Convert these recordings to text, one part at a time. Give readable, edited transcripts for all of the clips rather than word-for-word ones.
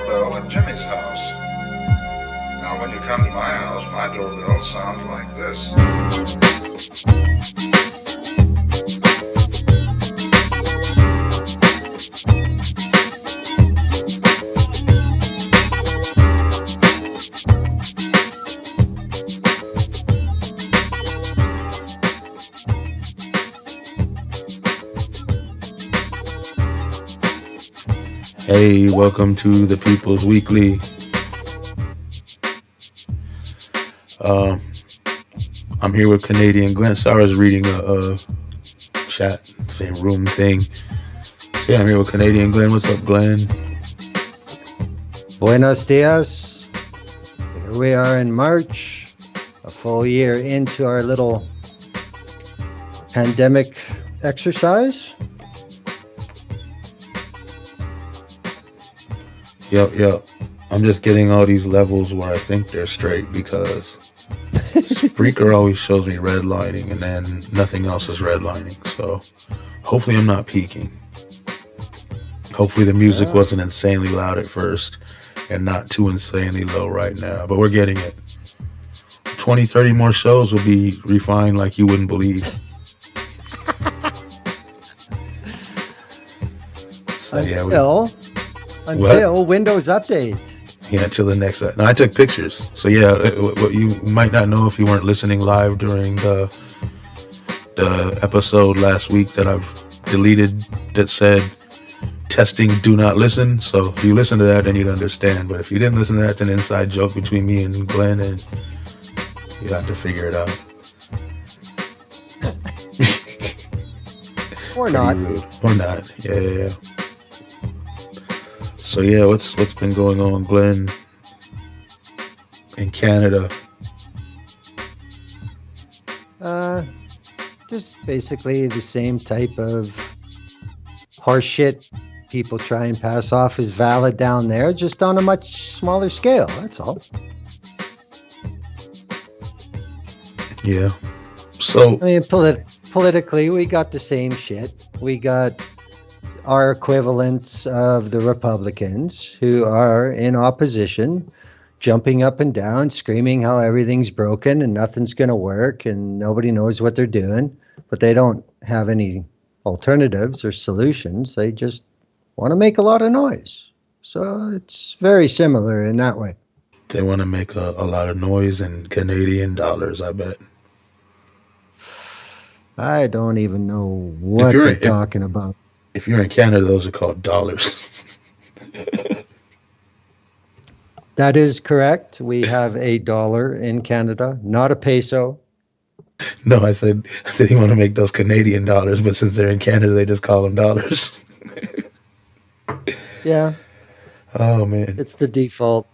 doorbell at Jimmy's house. Now, when you come to my house, my doorbell sounds like this. Hey, welcome to the People's Weekly. I'm here with Canadian Glenn. Sorry, I was reading a chat thing, room thing. So yeah, I'm here with Canadian Glenn. What's up, Glenn? Buenos dias. Here we are in March, a full year into our little pandemic exercise. Yep. I'm just getting all these levels where I think they're straight because Spreaker always shows me redlining and then nothing else is redlining. So hopefully I'm not peaking. Hopefully the music wasn't insanely loud at first and not too insanely low right now. But we're getting it. 20, 30 more shows will be refined like you wouldn't believe. So, until Windows update. Yeah, until the next. No, I took pictures. So yeah, what you might not know if you weren't listening live during the episode last week that I've deleted that said testing do not listen. So if you listen to that, then you'd understand. But if you didn't listen to that, it's an inside joke between me and Glenn, and you have to figure it out. Or not. Rude. Or not. Yeah. So yeah, what's been going on, Glenn, in Canada? Just basically the same type of horseshit people try and pass off as valid down there, just on a much smaller scale. That's all. Yeah. So I mean, politically, we got the same shit. We got our equivalents of the Republicans who are in opposition, jumping up and down, screaming how everything's broken and nothing's going to work and nobody knows what they're doing, but they don't have any alternatives or solutions. They just want to make a lot of noise. So it's very similar in that way. they want to make a lot of noise in Canadian dollars, I bet. I don't even know what they're talking about. If you're in Canada, those are called dollars. That is correct. We have a dollar in Canada, not a peso. No, I said you want to make those Canadian dollars, but since they're in Canada, they just call them dollars. Yeah. Oh, man. It's the default.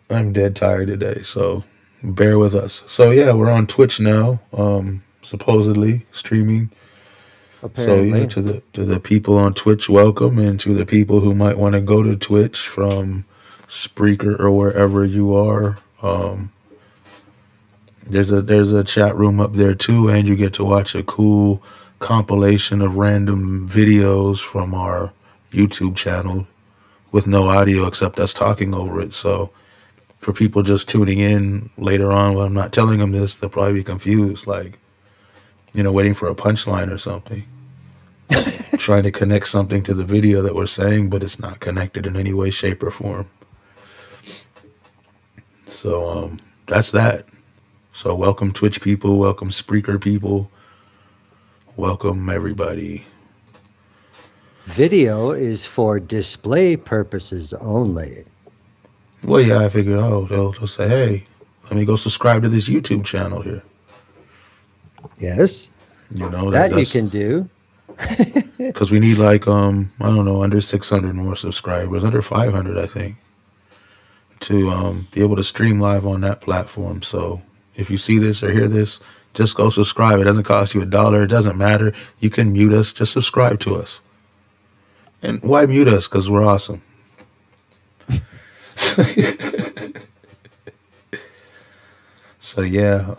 I'm dead tired today, so bear with us. So, yeah, we're on Twitch now, supposedly streaming. Apparently. So, yeah, to the people on Twitch, welcome, and to the people who might want to go to Twitch from Spreaker or wherever you are, there's a chat room up there too, and you get to watch a cool compilation of random videos from our YouTube channel with no audio except us talking over it. So for people just tuning in later on when I'm not telling them this, they'll probably be confused, like, waiting for a punchline or something. Trying to connect something to the video that we're saying, but it's not connected in any way, shape, or form. So that's that. So welcome Twitch people, welcome Spreaker people, welcome everybody. Video is for display purposes only. Well, yeah, I figured, they'll say, hey, let me go subscribe to this YouTube channel here. Yes. That you can do. Because we need like, I don't know, under 600 more subscribers, under 500, I think, to be able to stream live on that platform. So if you see this or hear this, just go subscribe. It doesn't cost you $1. It doesn't matter. You can mute us. Just subscribe to us. And why mute us? Because we're awesome. So, yeah.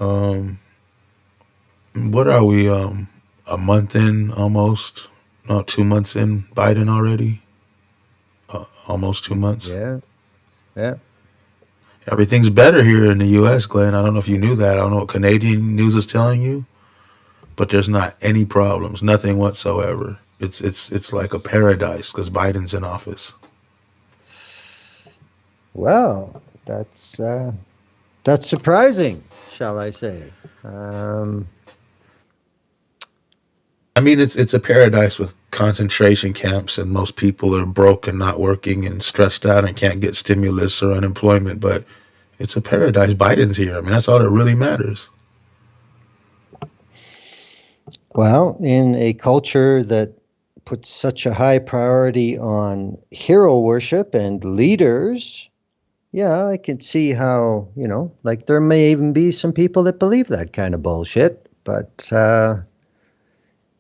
What are we? A month in almost? No, 2 months in Biden already? almost 2 months. Yeah, yeah. Everything's better here in the U.S., Glenn. I don't know if you knew that. I don't know what Canadian news is telling you, but there's not any problems, nothing whatsoever. It's like a paradise because Biden's in office. Well, that's surprising, shall I say? I mean, it's a paradise with concentration camps, and most people are broke and not working and stressed out and can't get stimulus or unemployment. But it's a paradise. Biden's here. I mean, that's all that really matters. Well, in a culture that puts such a high priority on hero worship and leaders, yeah, I can see how, like there may even be some people that believe that kind of bullshit. But, I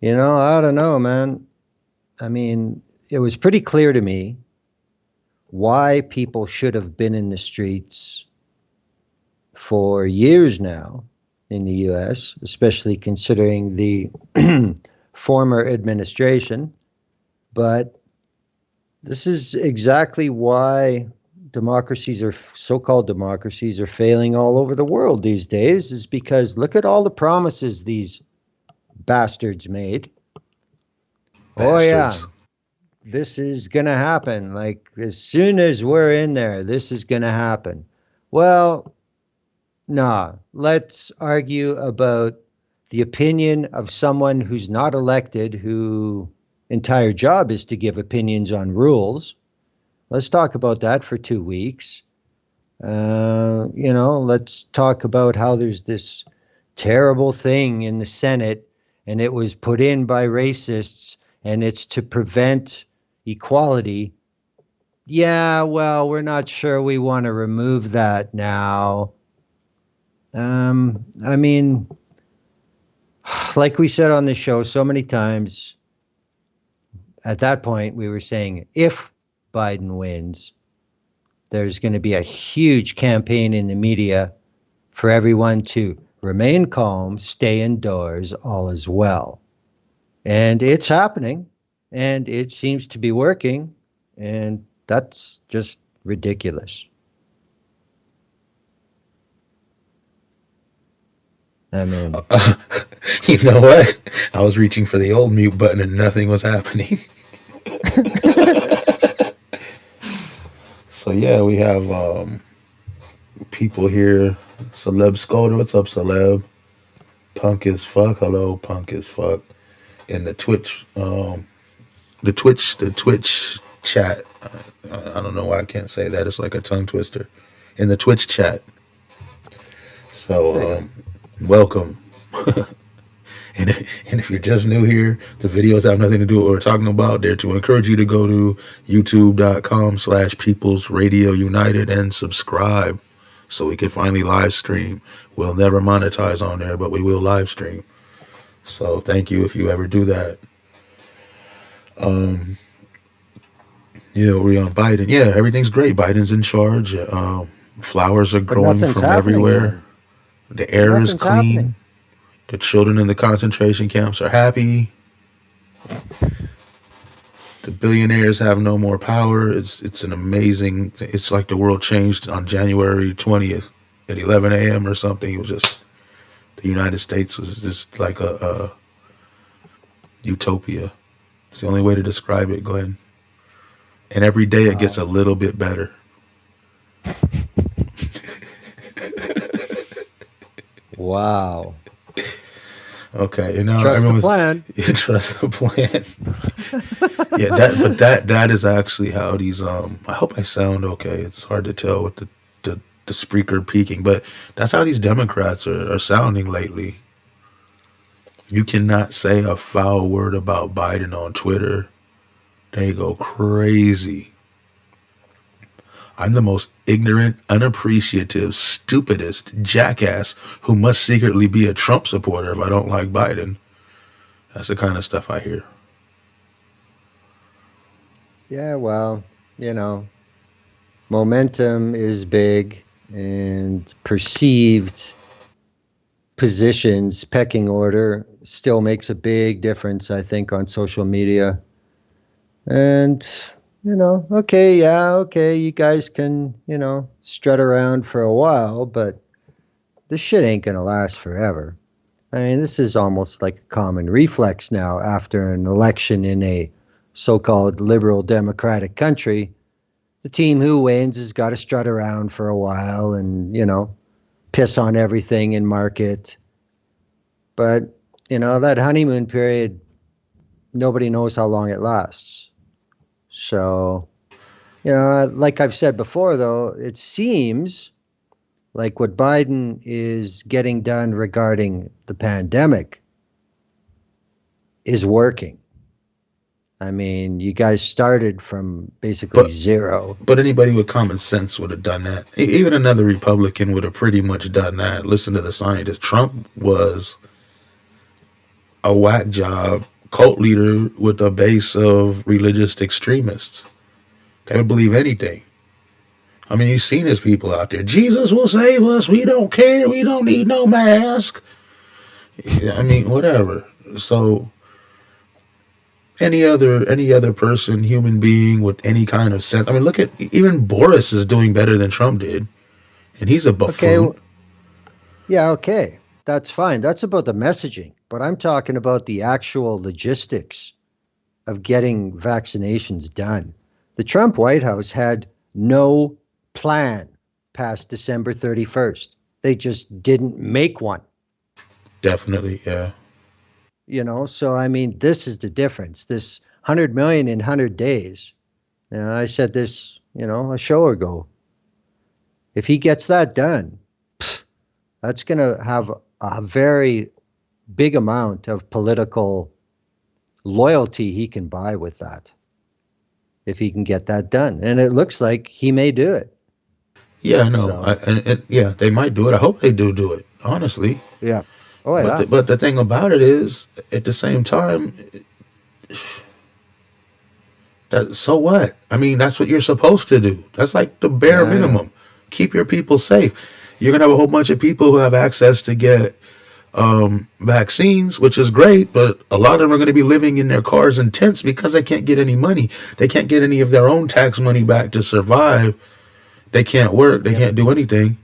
don't know, man. I mean, it was pretty clear to me why people should have been in the streets for years now in the US, especially considering the former administration. But this is exactly why democracies are so-called democracies are failing all over the world these days, is because look at all the promises these bastards made. Oh yeah, Bastards. this is going to happen. Like as soon as we're in there, this is going to happen. Well, nah, let's argue about the opinion of someone who's not elected, who entire job is to give opinions on rules. Let's talk about that for 2 weeks. Let's talk about how there's this terrible thing in the Senate and it was put in by racists and it's to prevent equality. Yeah, well, we're not sure we want to remove that now. I mean, like we said on the show so many times, at that point we were saying if Biden wins, there's going to be a huge campaign in the media for everyone to remain calm, stay indoors, all is well. And it's happening, and it seems to be working, and that's just ridiculous. I mean, You know what? I was reaching for the old mute button and nothing was happening. So yeah, we have people here. Celeb Scolder, what's up, Celeb? Punk as fuck. Hello, punk as fuck. In the Twitch chat. I don't know why I can't say that. It's like a tongue twister. In the Twitch chat. there you So, go. welcome. And, and if you're just new here, the videos have nothing to do with what we're talking about. They're to encourage you to go to youtube.com/People's Radio United and subscribe so we can finally live stream. We'll never monetize on there, but we will live stream. So thank you if you ever do that. Yeah, we're on Biden. Yeah, everything's great. Biden's in charge. Flowers are But growing nothing's from happening, everywhere. man. The air is Nothing's happening. clean. The children in the concentration camps are happy. The billionaires have no more power. It's an amazing. It's like the world changed on January 20th at 11 a.m. or something. It was just the United States was just like a utopia. It's the only way to describe it, Glenn. And every day it gets Wow. a little bit better. Wow. Okay, and now Trust the everyone's plan. trust the plan. Yeah, that is actually how these. I hope I sound okay. It's hard to tell with the speaker peaking, but that's how these Democrats are sounding lately. You cannot say a foul word about Biden on Twitter. They go crazy. I'm the most ignorant, unappreciative, stupidest jackass who must secretly be a Trump supporter if I don't like Biden. That's the kind of stuff I hear. Yeah, well, you know, momentum is big and perceived positions, pecking order still makes a big difference, I think, on social media. And, Okay, yeah, okay, you guys can, strut around for a while, but this shit ain't gonna last forever. I mean, this is almost like a common reflex now after an election in a so called liberal democratic country. The team who wins has got to strut around for a while and, piss on everything and market. But, that honeymoon period, nobody knows how long it lasts. So, like I've said before, though, it seems like what Biden is getting done regarding the pandemic is working. I mean, you guys started from basically But zero. but anybody with common sense would have done that. Even another Republican would have pretty much done that. Listen to the scientists. Trump was a whack job cult leader with a base of religious extremists. They would believe anything. I mean, you've seen his people out there. Jesus will save us. We don't care. We don't need no mask. I mean, whatever. So any other person, human being with any kind of sense. I mean, look at even Boris is doing better than Trump did, and he's a Okay, buffoon. yeah, okay. That's fine. That's about the messaging. But I'm talking about the actual logistics of getting vaccinations done. The Trump White House had no plan past December 31st. They just didn't make one, Definitely, yeah. So I mean, this is the difference. This 100 million in 100 days. I said this, a show ago. If he gets that done, that's going to have a very big amount of political loyalty he can buy with that if he can get that done. And it looks like he may do it. Yeah, no, So, yeah, they might do it. I hope they do it. Honestly, yeah. Oh, but yeah. the thing about it is, at the same time, that so what? I mean, that's what you're supposed to do. That's like the bare Yeah, I know. minimum. Keep your people safe. You're gonna have a whole bunch of people who have access to get vaccines, which is great, but a lot of them are going to be living in their cars and tents because they can't get any money. They can't get any of their own tax money back to survive. They can't work. They Yep. can't do anything.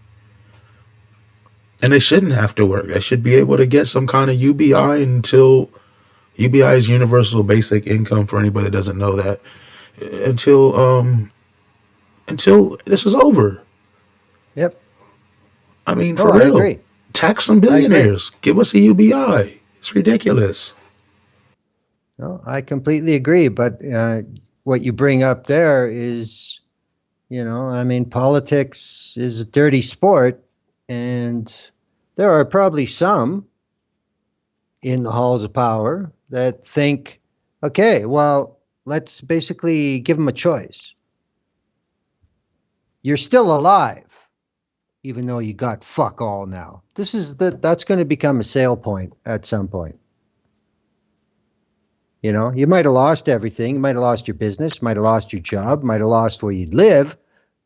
And they shouldn't have to work. They should be able to get some kind of UBI until UBI is universal basic income for anybody that doesn't know that. Until until this is over. Yep. I mean, Oh, for I real. agree. Tax some I agree. billionaires. Give us a UBI. It's ridiculous. No, I completely agree. But what you bring up there is, I mean, politics is a dirty sport. And there are probably some in the halls of power that think, okay, well, let's basically give them a choice. You're still alive, even though you got fuck all now. That's going to become a sale point at some point. You might have lost everything. You might have lost your business, might have lost your job, might have lost where you'd live,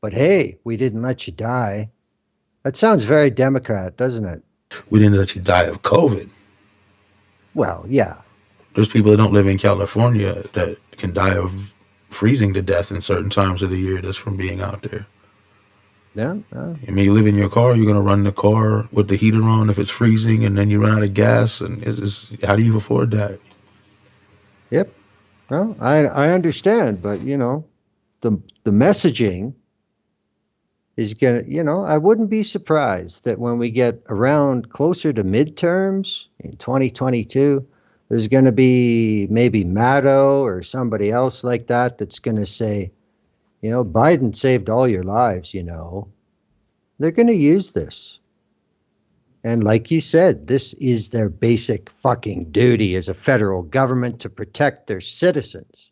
but hey, we didn't let you die. That sounds very Democrat, doesn't it? We didn't let you die of COVID. Well, yeah. There's people that don't live in California that can die of freezing to death in certain times of the year just from being out there. Yeah. I mean, you live in your car, you're going to run the car with the heater on if it's freezing, and then you run out of gas. And how do you afford that? Yep. Well, I understand, but the messaging is gonna, I wouldn't be surprised that when we get around closer to midterms in 2022, there's going to be maybe Maddow or somebody else like that that's going to say, Biden saved all your lives. They're going to use this. And like you said, this is their basic fucking duty as a federal government to protect their citizens.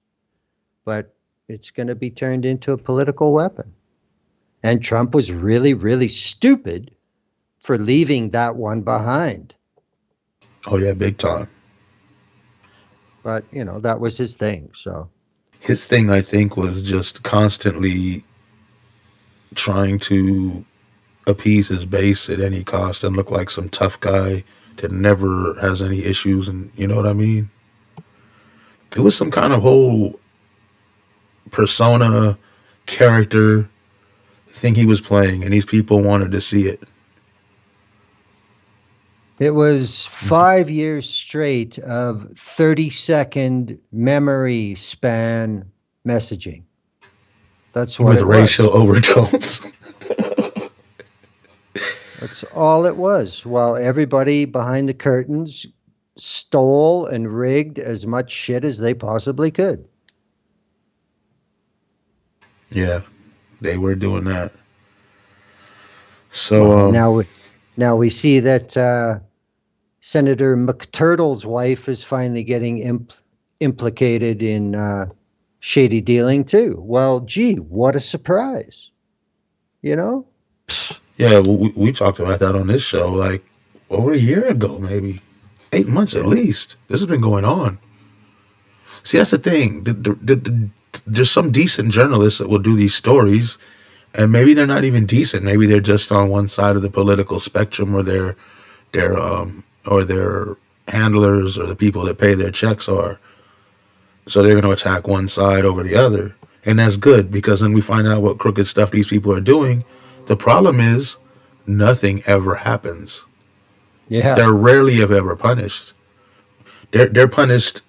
But it's going to be turned into a political weapon. And Trump was really, really stupid for leaving that one behind. Oh, yeah, big time. But, that was his thing. So, His thing, I think, was just constantly trying to appease his base at any cost and look like some tough guy that never has any issues. And you know what I mean? It was some kind of whole persona, character thing he was playing, and these people wanted to see it. It was 5 years straight of 30-second memory span messaging. That's what With it racial was. overtones. That's all it was. While everybody behind the curtains stole and rigged as much shit as they possibly could. Yeah, they were doing that. Well, So, now we see that Senator McTurtle's wife is finally getting implicated in shady dealing too. Well, gee, what a surprise! You know? yeah, we talked about that on this show like over a year ago, maybe 8 months at Yeah. least. This has been going on. See, that's the thing. There's some decent journalists that will do these stories, and maybe they're not even decent. Maybe they're just on one side of the political spectrum, or their handlers or the people that pay their checks are. So they're going to attack one side over the other, and that's good because then we find out what crooked stuff these people are doing. The problem is nothing ever happens. Yeah. They're rarely if ever punished. They're punished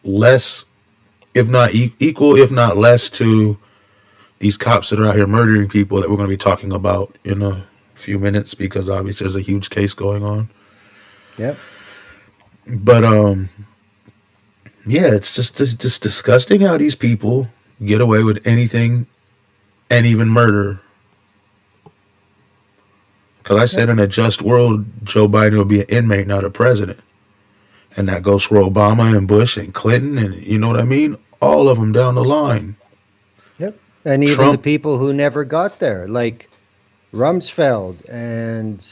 less, if not equal, if not less, to these cops that are out here murdering people that we're going to be talking about in a few minutes because obviously there's a huge case going on. Yep. But yeah, it's just disgusting how these people get away with anything and even murder. Because I said Yep. in a just world, Joe Biden would be an inmate, not a president. And that goes for Obama and Bush and Clinton and you know what I mean? All of them down the line. Yep. And even the Trump, people who never got there, like Rumsfeld and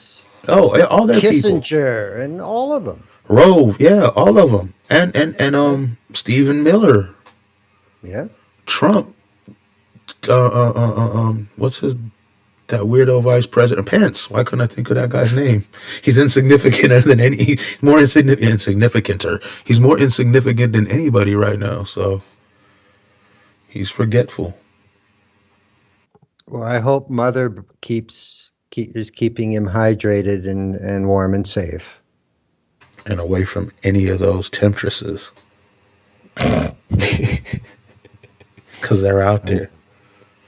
oh, yeah, all their people. Kissinger and all of them. Rove, yeah, all of them. And Yep. Stephen Miller, Yeah. Trump, what's his that weirdo vice president Pence. Why couldn't I think of that guy's name? He's insignificant than any. He's more insignificanter. He's more insignificant than anybody right now. So he's forgetful Well, I hope Mother is keeping him hydrated and warm and safe. and away from any of those temptresses because they're out there.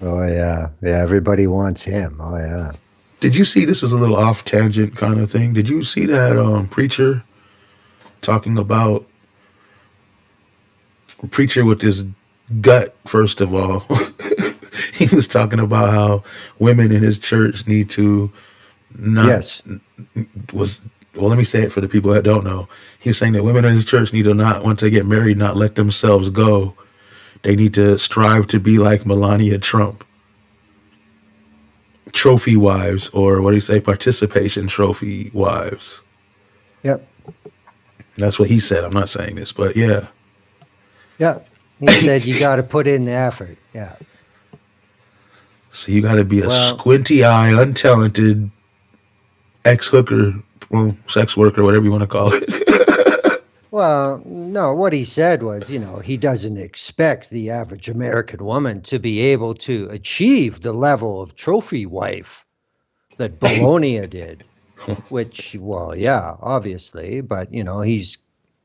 Oh yeah, yeah. Everybody wants him. Oh yeah. Did you see this is a little off tangent kind of thing? Did you see that preacher talking about preacher with his gut? First of all, he was talking about how women in his church need to not Yes. was well. Let me say it for the people that don't know. He was saying that women in his church need to not, once they get married, not let themselves go. They need to strive to be like Melania Trump. Trophy wives, or what do you say, participation trophy wives. Yep. That's what he said. I'm not saying this, but yeah. Yep. He said you got to put in the effort. Yeah. So you got to be a Well, squinty eye, untalented ex hooker, well, sex worker, whatever you want to call it. well, no. What he said was, he doesn't expect the average American woman to be able to achieve the level of trophy wife that Bologna did. Which, well, yeah, obviously, but he's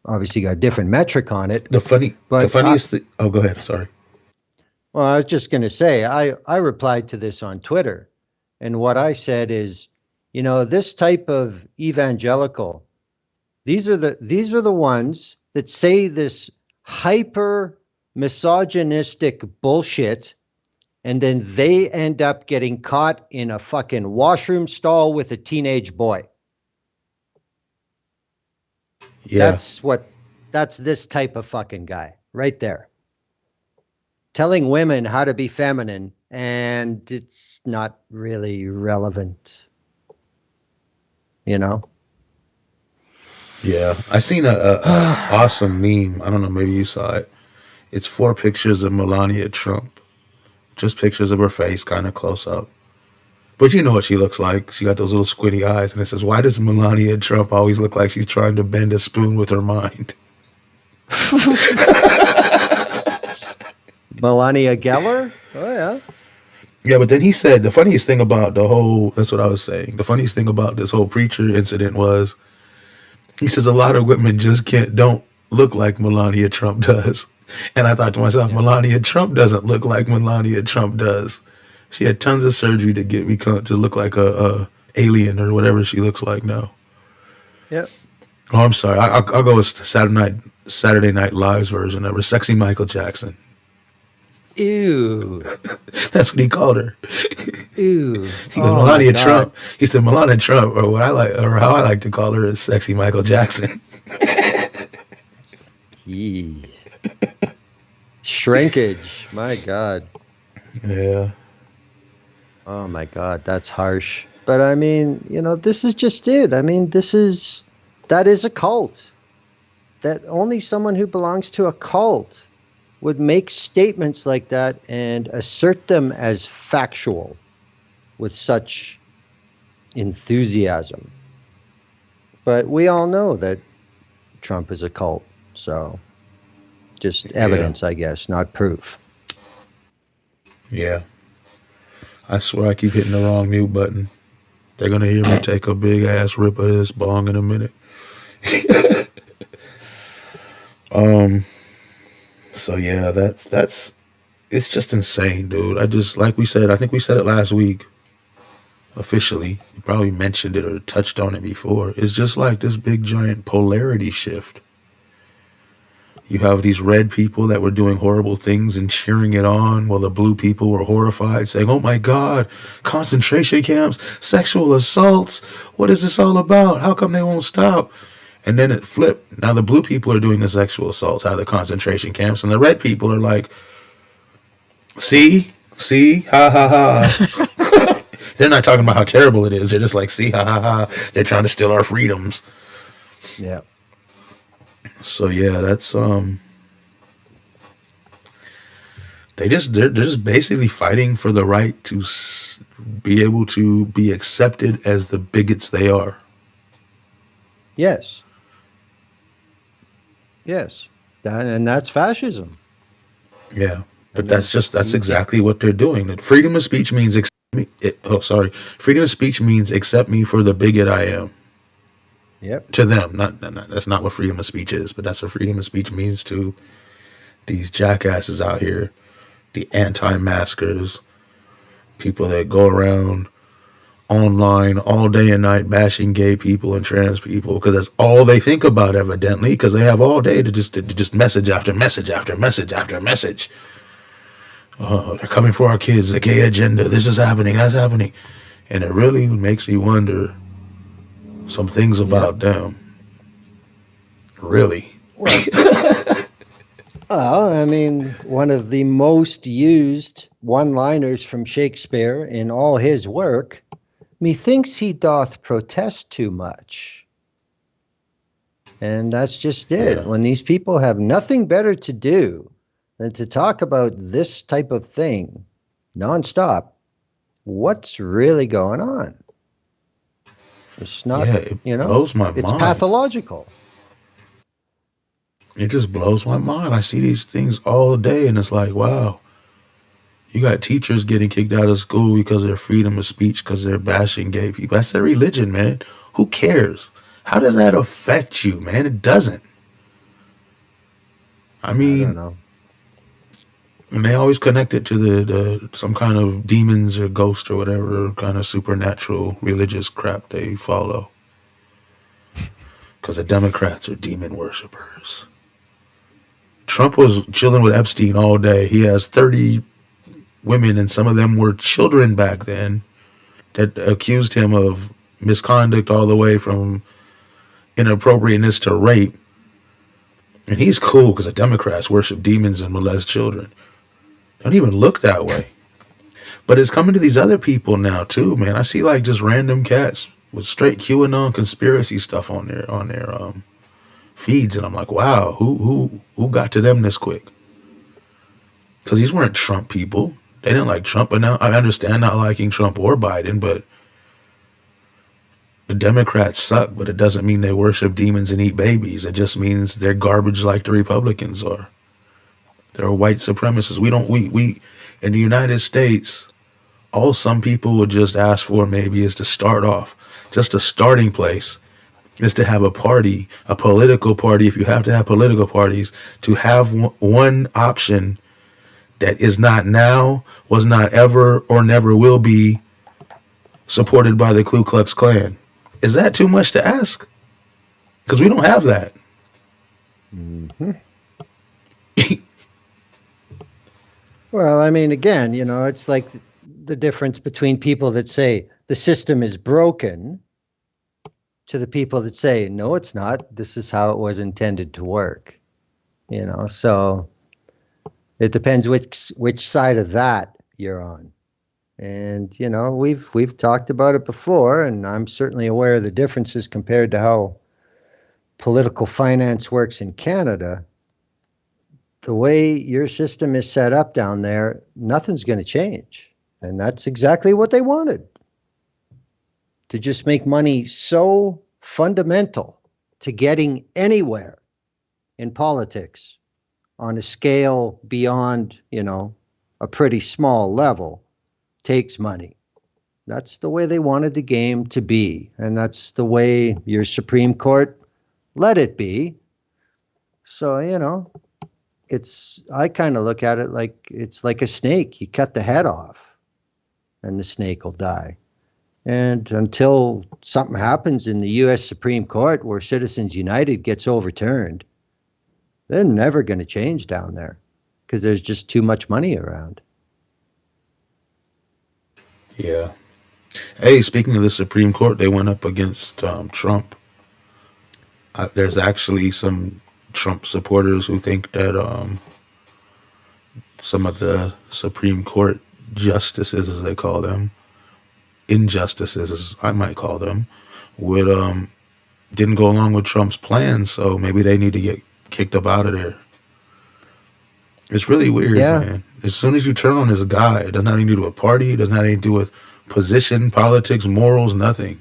obviously got a different metric on it. The But funniest thing. Oh, go ahead. Sorry. well, I was just going to say, I replied to this on Twitter, and what I said is, this type of evangelical, these are the ones that say this hyper misogynistic bullshit, and then they end up getting caught in a fucking washroom stall with a teenage boy. Yeah. That's this type of fucking guy right there. Telling women how to be feminine, and it's not really relevant. Yeah. I seen a awesome meme. I don't know. Maybe you saw it. It's 4 pictures of Melania Trump. Just pictures of her face, kind of close up. But you know what she looks like. She got those little squinty eyes. And it says, why does Melania Trump always look like she's trying to bend a spoon with her mind? Melania Geller? Oh yeah. Yeah, but then he said the funniest thing about the whole, that's what I was saying. The funniest thing about this whole preacher incident was he says a lot of women just don't look like Melania Trump does. And I thought to myself, Yeah. Melania Trump doesn't look like Melania Trump does. She had tons of surgery to to look like a alien or whatever she looks like now. Yep. Oh, I'm sorry. I'll go with Saturday Night Live's version of her, Sexy Michael Jackson. Ew. That's what he called her. Ew. He goes, Oh my Melania God. Trump. He said Melania Trump, or what I like, or how I like to call her is Sexy Michael Jackson. Yee. Shrinkage. My God. Yeah, Oh my God. That's harsh. But I mean, this is just it. I mean, that is a cult. That only someone who belongs to a cult would make statements like that and assert them as factual with such enthusiasm. But we all know that Trump is a cult. So just yeah, evidence, I guess, not proof. yeah. I swear I keep hitting the wrong mute button. They're gonna hear me take a big ass rip of this bong in a minute. So yeah, that's it's just insane, dude. I just like we said. I think we said it last week. Officially, you probably mentioned it or touched on it before. It's just like this big giant polarity shift. You have these red people that were doing horrible things and cheering it on, while the blue people were horrified, saying, "Oh my God, concentration camps, sexual assaults. What is this all about? How come they won't stop?" And then it flipped. Now the blue people are doing the sexual assaults out of the concentration camps, and the red people are like, see, ha ha ha. They're not talking about how terrible it is. They're just like, see, ha ha ha. They're trying to steal our freedoms. Yeah. So yeah, that's they're just basically fighting for the right to be able to be accepted as the bigots they are. Yes. Yes. And that's fascism. Yeah, I but mean, that's you can't. exactly what they're doing. That freedom of speech means freedom of speech means accept me for the bigot I am. Yep. To them, not that's not what freedom of speech is, but that's what freedom of speech means to these jackasses out here, the anti-maskers, people that go around online all day and night bashing gay people and trans people because that's all they think about, evidently, because they have all day to just message after message after message after message. Oh, they're coming for our kids, the gay agenda, this is happening, that's happening. And it really makes me wonder some things Yep. about them. Really. Well, I mean, one of the most used one-liners from Shakespeare in all his work, methinks he doth protest too much. And that's just it. Yeah. When these people have nothing better to do than to talk about this type of thing nonstop, what's really going on? It's not, Yeah, it blows my it's mind. pathological. It just blows my mind. I see these things all day and it's like, wow. You got teachers getting kicked out of school because of their freedom of speech because they're bashing gay people. That's their religion, man. Who cares? How does that affect you, man? It doesn't. I I don't mean, know. and they always connect it to the some kind of demons or ghost or whatever kind of supernatural religious crap they follow. Because the Democrats are demon worshippers. Trump was chilling with Epstein all day. He has 30 women, and some of them were children back then, that accused him of misconduct all the way from inappropriateness to rape. And he's cool because the Democrats worship demons and molest children. Don't even look that way. But it's coming to these other people now too, man. I see like just random cats with straight QAnon conspiracy stuff on their feeds, and I'm like, wow, who got to them this quick? Because these weren't Trump people. They didn't like Trump, but now I understand not liking Trump or Biden, but the Democrats suck, but it doesn't mean they worship demons and eat babies. It just means they're garbage like the Republicans are. They're white supremacists. We don't we in the United States, all some people would just ask for maybe is to start off, just a starting place is to have a party, a political party. If you have to have political parties, to have one option that is not now, was not ever, or never will be supported by the Ku Klux Klan. Is that too much to ask? Because we don't have that. Hmm. Well, I mean, again, it's like the difference between people that say the system is broken to the people that say, no, it's not. This is how it was intended to work. So it depends which side of that you're on. And we've talked about it before, and I'm certainly aware of the differences compared to how political finance works in Canada. The way your system is set up down there, nothing's going to change. And that's exactly what they wanted, to just make money so fundamental to getting anywhere in politics on a scale beyond, a pretty small level takes money. That's the way they wanted the game to be. And that's the way your Supreme Court let it be. So, I kind of look at it like it's like a snake. You cut the head off and the snake will die. And until something happens in the U.S. Supreme Court where Citizens United gets overturned, they're never going to change down there because there's just too much money around. Yeah. Hey, speaking of the Supreme Court, they went up against Trump. There's actually some Trump supporters who think that some of the Supreme Court justices, as they call them, injustices, as I might call them, would didn't go along with Trump's plans, so maybe they need to get kicked up out of there. It's really weird, Yeah. man. As soon as you turn on this guy, it does not have anything to do with party, it does not have anything to do with position, politics, morals, nothing.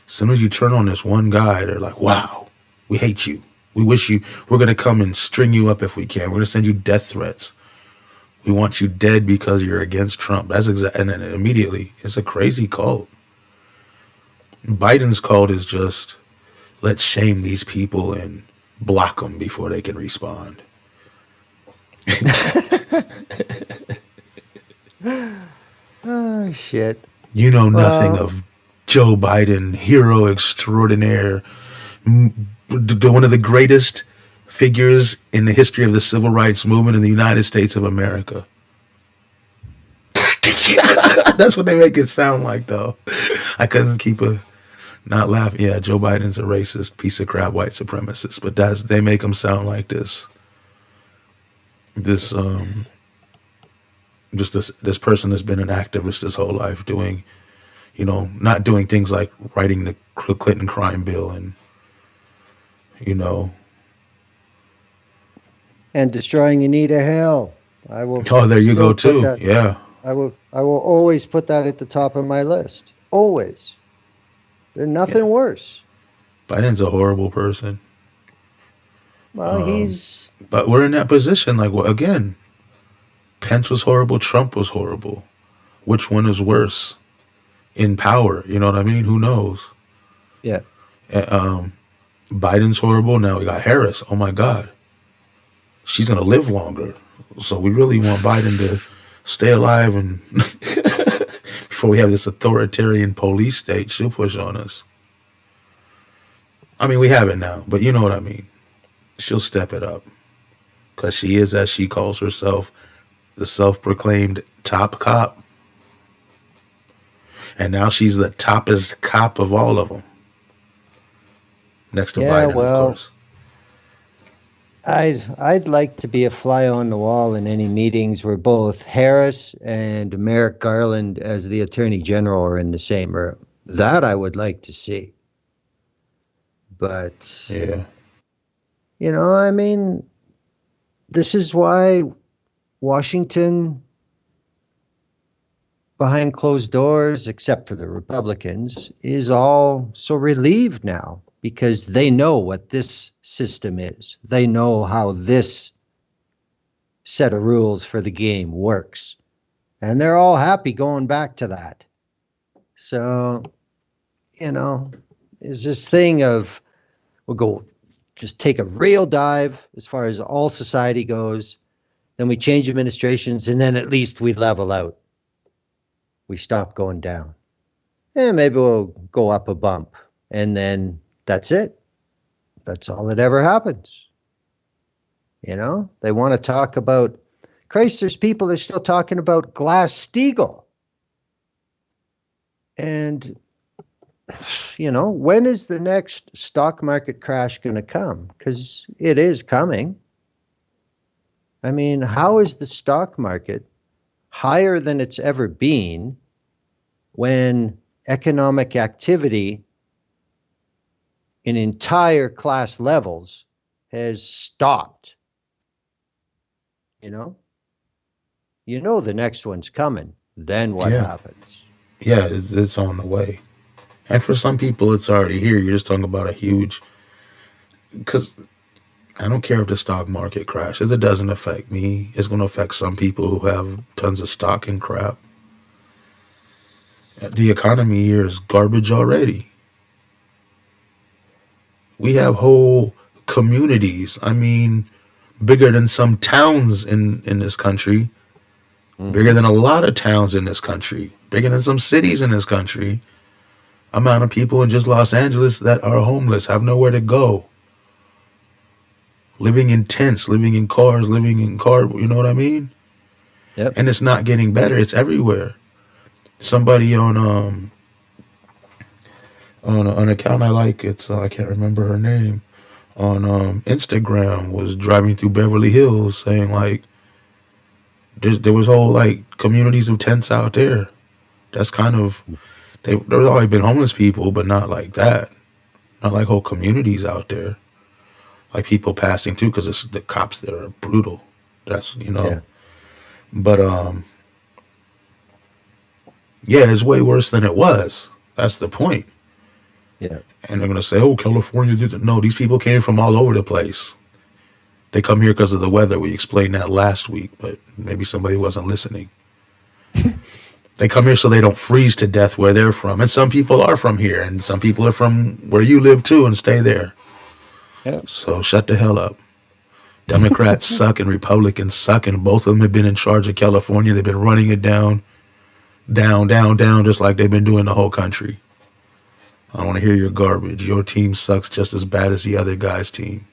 As soon as you turn on this one guy, they're like, wow, we hate you. We wish you, we're going to come and string you up if we can. We're going to send you death threats. We want you dead because you're against Trump. That's exactly, and then immediately, it's a crazy cult. Biden's cult is just, let's shame these people and block them before they can respond. Oh, shit. You know nothing Well, of Joe Biden, hero extraordinaire, one of the greatest figures in the history of the civil rights movement in the United States of America. That's what they make it sound like, though. I couldn't keep a not laughing. Yeah, Joe Biden's a racist piece of crap, white supremacist. But they make him sound like this just this person that's been an activist his whole life, doing, not doing things like writing the Clinton crime bill and, you know. and destroying Anita Hill. I will Oh, there you go still put too. that. Yeah, I will always put that at the top of my list. Always. There's yeah. nothing worse. Biden's a horrible person. Well, he's But we're in that position. Like, well, again, Pence was horrible. Trump was horrible. Which one is worse in power? You know what I mean? Who knows? yeah. Biden's horrible. Now we got Harris. Oh my God. She's going to live longer. So we really want Biden to stay alive, and before we have this authoritarian police state she'll push on us. I mean, we have it now, but you know what I mean. She'll step it up because she is, as she calls herself, the self-proclaimed top cop. And now she's the toppest cop of all of them. Next to Yeah, Biden, of well, course. I'd like to be a fly on the wall in any meetings where both Harris and Merrick Garland as the Attorney General are in the same room. That I would like to see. But, Yeah. I mean, this is why Washington, behind closed doors, except for the Republicans, is all so relieved now because they know what this system is. They know how this set of rules for the game works. And they're all happy going back to that. So, you know, is this thing of we'll go just take a real dive as far as all society goes, then we change administrations, and then at least we level out. We stop going down. And maybe we'll go up a bump. And then that's it. That's all that ever happens. You know, they want to talk about Christ, there's people that are still talking about Glass-Steagall. And, you know, when is the next stock market crash going to come? Because it is coming. I mean, how is the stock market higher than it's ever been when economic activity in entire class levels has stopped? You know? You know the next one's coming. Then what Yeah. happens? Yeah, it's on the way. And for some people, it's already here. You're just talking about a huge. Because I don't care if the stock market crashes. It doesn't affect me. It's going to affect some people who have tons of stock and crap. The economy here is garbage already. We have whole communities. I mean, bigger than some towns in this country, bigger Mm-hmm. than a lot of towns in this country, bigger than some cities in this country. Amount of people in just Los Angeles that are homeless, have nowhere to go, living in tents, living in cars, living in cardboard. You know what I mean? Yep. And it's not getting better. It's everywhere. Somebody on an account I like, it's I can't remember her name, on Instagram was driving through Beverly Hills saying like there was whole like communities of tents out there. That's kind of there's always been homeless people, but not like that. Not like whole communities out there. Like people passing through because the cops there are brutal. That's Yeah. but yeah, it's way worse than it was. That's the point. Yeah. And they're gonna say, "Oh, California did it." No, these people came from all over the place. They come here because of the weather. We explained that last week, but maybe somebody wasn't listening. They come here so they don't freeze to death where they're from. And some people are from here, and some people are from where you live too and stay there. Yeah. So shut the hell up. Democrats suck and Republicans suck, and both of them have been in charge of California. They've been running it down, down, down, down, just like they've been doing the whole country. I don't want to hear your garbage. Your team sucks just as bad as the other guy's team.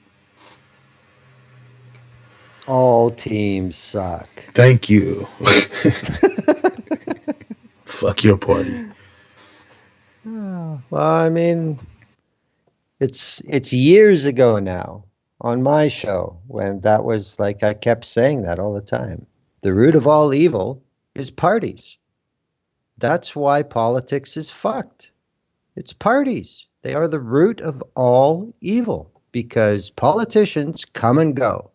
All teams suck. Thank you. Fuck your party. Well, I mean, it's years ago now on my show when that was like I kept saying that all the time. The root of all evil is parties. That's why politics is fucked. It's parties. They are the root of all evil because politicians come and go.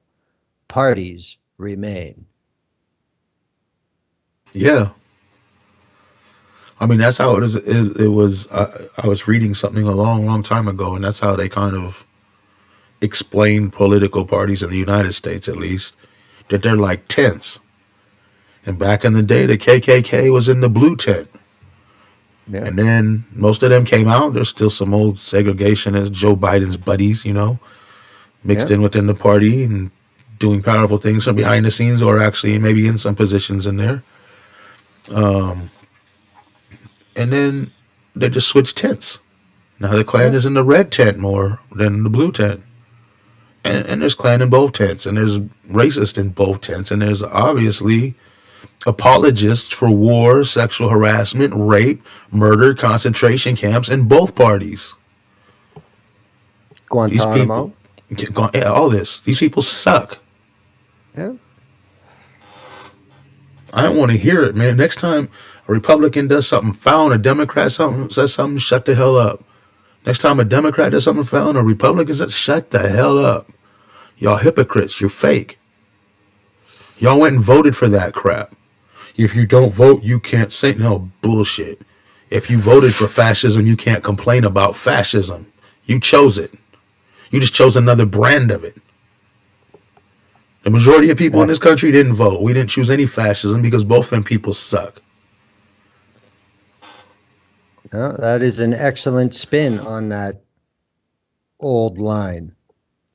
Parties remain. Yeah. I mean, that's how it is. It was. I was reading something a long, long time ago, and that's how they kind of explain political parties in the United States, at least, that they're like tents. And back in the day, the KKK was in the blue tent. Yeah. And then most of them came out. There's still some old segregationists, Joe Biden's buddies, mixed Yeah. in within the party and doing powerful things from behind the scenes or actually maybe in some positions in there. And then they just switched tents. Now the Klan Yeah. is in the red tent more than the blue tent. And there's Klan in both tents, and there's racist in both tents, and there's obviously apologists for war, sexual harassment, rape, murder, concentration camps in both parties. These people, Guantanamo. yeah, all this, these people suck. Yeah. I don't want to hear it, man. Next time a Republican does something foul and a Democrat says something, shut the hell up. Next time a Democrat does something foul and a Republican says, shut the hell up. Y'all hypocrites. You're fake. Y'all went and voted for that crap. If you don't vote, you can't say no bullshit. If you voted for fascism, you can't complain about fascism. You chose it. You just chose another brand of it. The majority of people in Uh, this country didn't vote. We didn't choose any fascism because both of them people suck. that is an excellent spin on that old line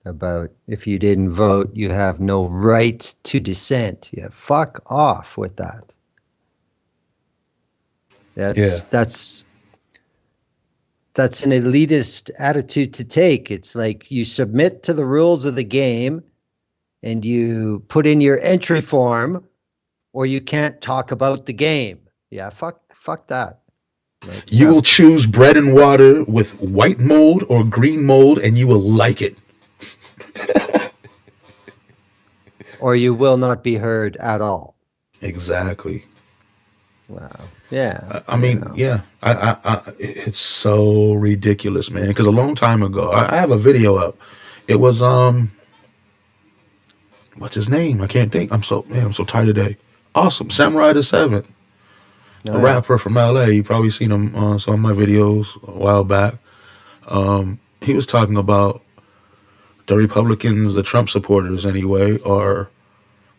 about if you didn't vote, you have no right to dissent. Yeah, fuck off with that. Yeah. That's that's an elitist attitude to take. It's like you submit to the rules of the game and you put in your entry form or you can't talk about the game. Yeah, fuck that. Like You will no. choose bread and water with white mold or green mold and you will like it. Or you will not be heard at all. Exactly. Wow. Yeah, I mean, yeah, it's so ridiculous, man. Because a long time ago, I have a video up. It was what's his name? I can't think. I'm so tired today. Awesome, Samurai the Seventh, a Oh yeah. rapper from LA. You probably seen him on some of my videos a while back. He was talking about the Republicans, the Trump supporters anyway, are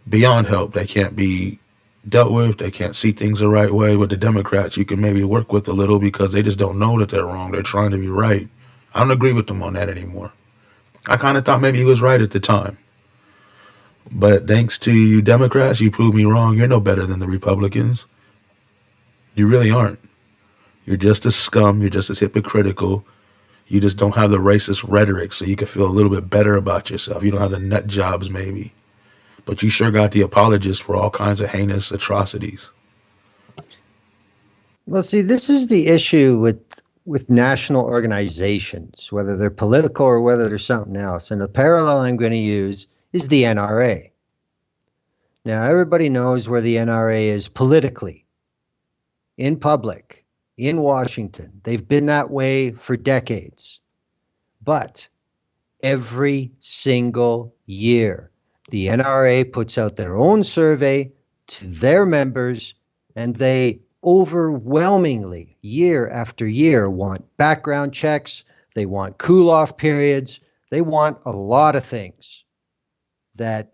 beyond help. They can't be dealt with. They can't see things the right way. With the Democrats, you can maybe work with a little because they just don't know that they're wrong. They're trying to be right. I don't agree with them on that anymore. I kind of thought maybe he was right at the time. But thanks to you Democrats, you proved me wrong. You're no better than the Republicans. You really aren't. You're just as scum. You're just as hypocritical. You just don't have the racist rhetoric, so you can feel a little bit better about yourself. You don't have the nut jobs, maybe. But you sure got the apologists for all kinds of heinous atrocities. Well, see, this is the issue with national organizations, whether they're political or whether they're something else. And the parallel I'm going to use is the NRA. Now, everybody knows where the NRA is politically, in public, in Washington. They've been that way for decades. But every single year, the NRA puts out their own survey to their members, and they overwhelmingly, year after year, want background checks, they want cool off periods, they want a lot of things that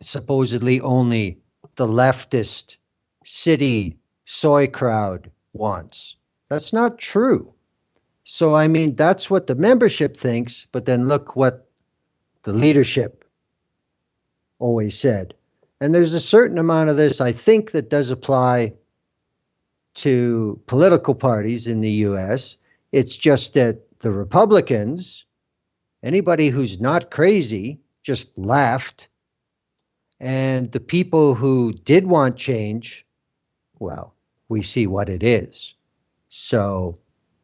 supposedly only the leftist city soy crowd wants. That's not true. So, I mean, that's what the membership thinks, but then look what the leadership always said. And there's a certain amount of this, I think, that does apply to political parties in the US. It's just that the Republicans, anybody who's not crazy, just laughed. And the people who did want change, well, we see what it is. So,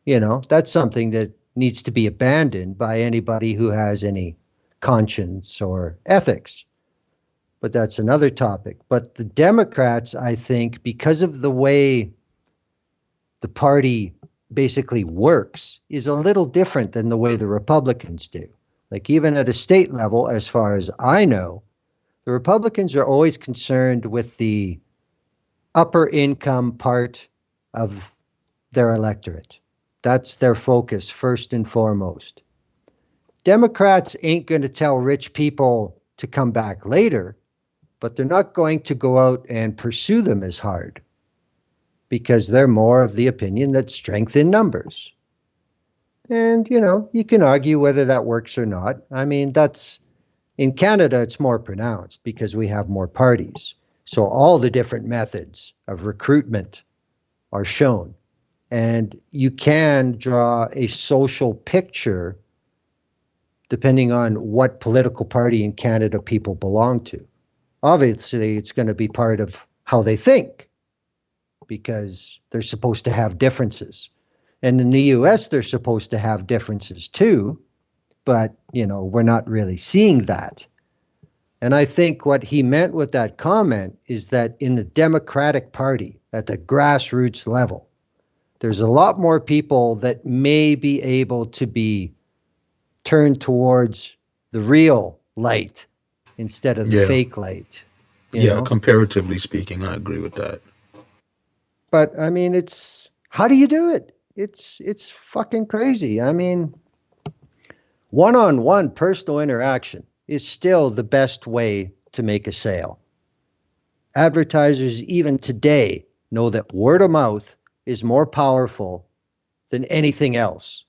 that's something that needs to be abandoned by anybody who has any conscience or ethics. But that's another topic. But the Democrats, I think, because of the way the party basically works, is a little different than the way the Republicans do. Like, even at a state level, as far as I know, the Republicans are always concerned with the upper income part of their electorate. That's their focus, first and foremost. Democrats ain't going to tell rich people to come back later, but they're not going to go out and pursue them as hard because they're more of the opinion that strength in numbers. And, you can argue whether that works or not. I mean, that's in Canada, it's more pronounced because we have more parties. So all the different methods of recruitment are shown. And you can draw a social picture depending on what political party in Canada people belong to. Obviously, it's going to be part of how they think because they're supposed to have differences. And in the US, they're supposed to have differences too, but, we're not really seeing that. And I think what he meant with that comment is that in the Democratic Party, at the grassroots level, there's a lot more people that may be able to be turned towards the real light instead of the Yeah. fake light, you Yeah, know? comparatively speaking, I agree with that. But I mean, it's how do you do it? It's fucking crazy. I mean, one-on-one personal interaction is still the best way to make a sale. Advertisers, even today, know that word of mouth is more powerful than anything else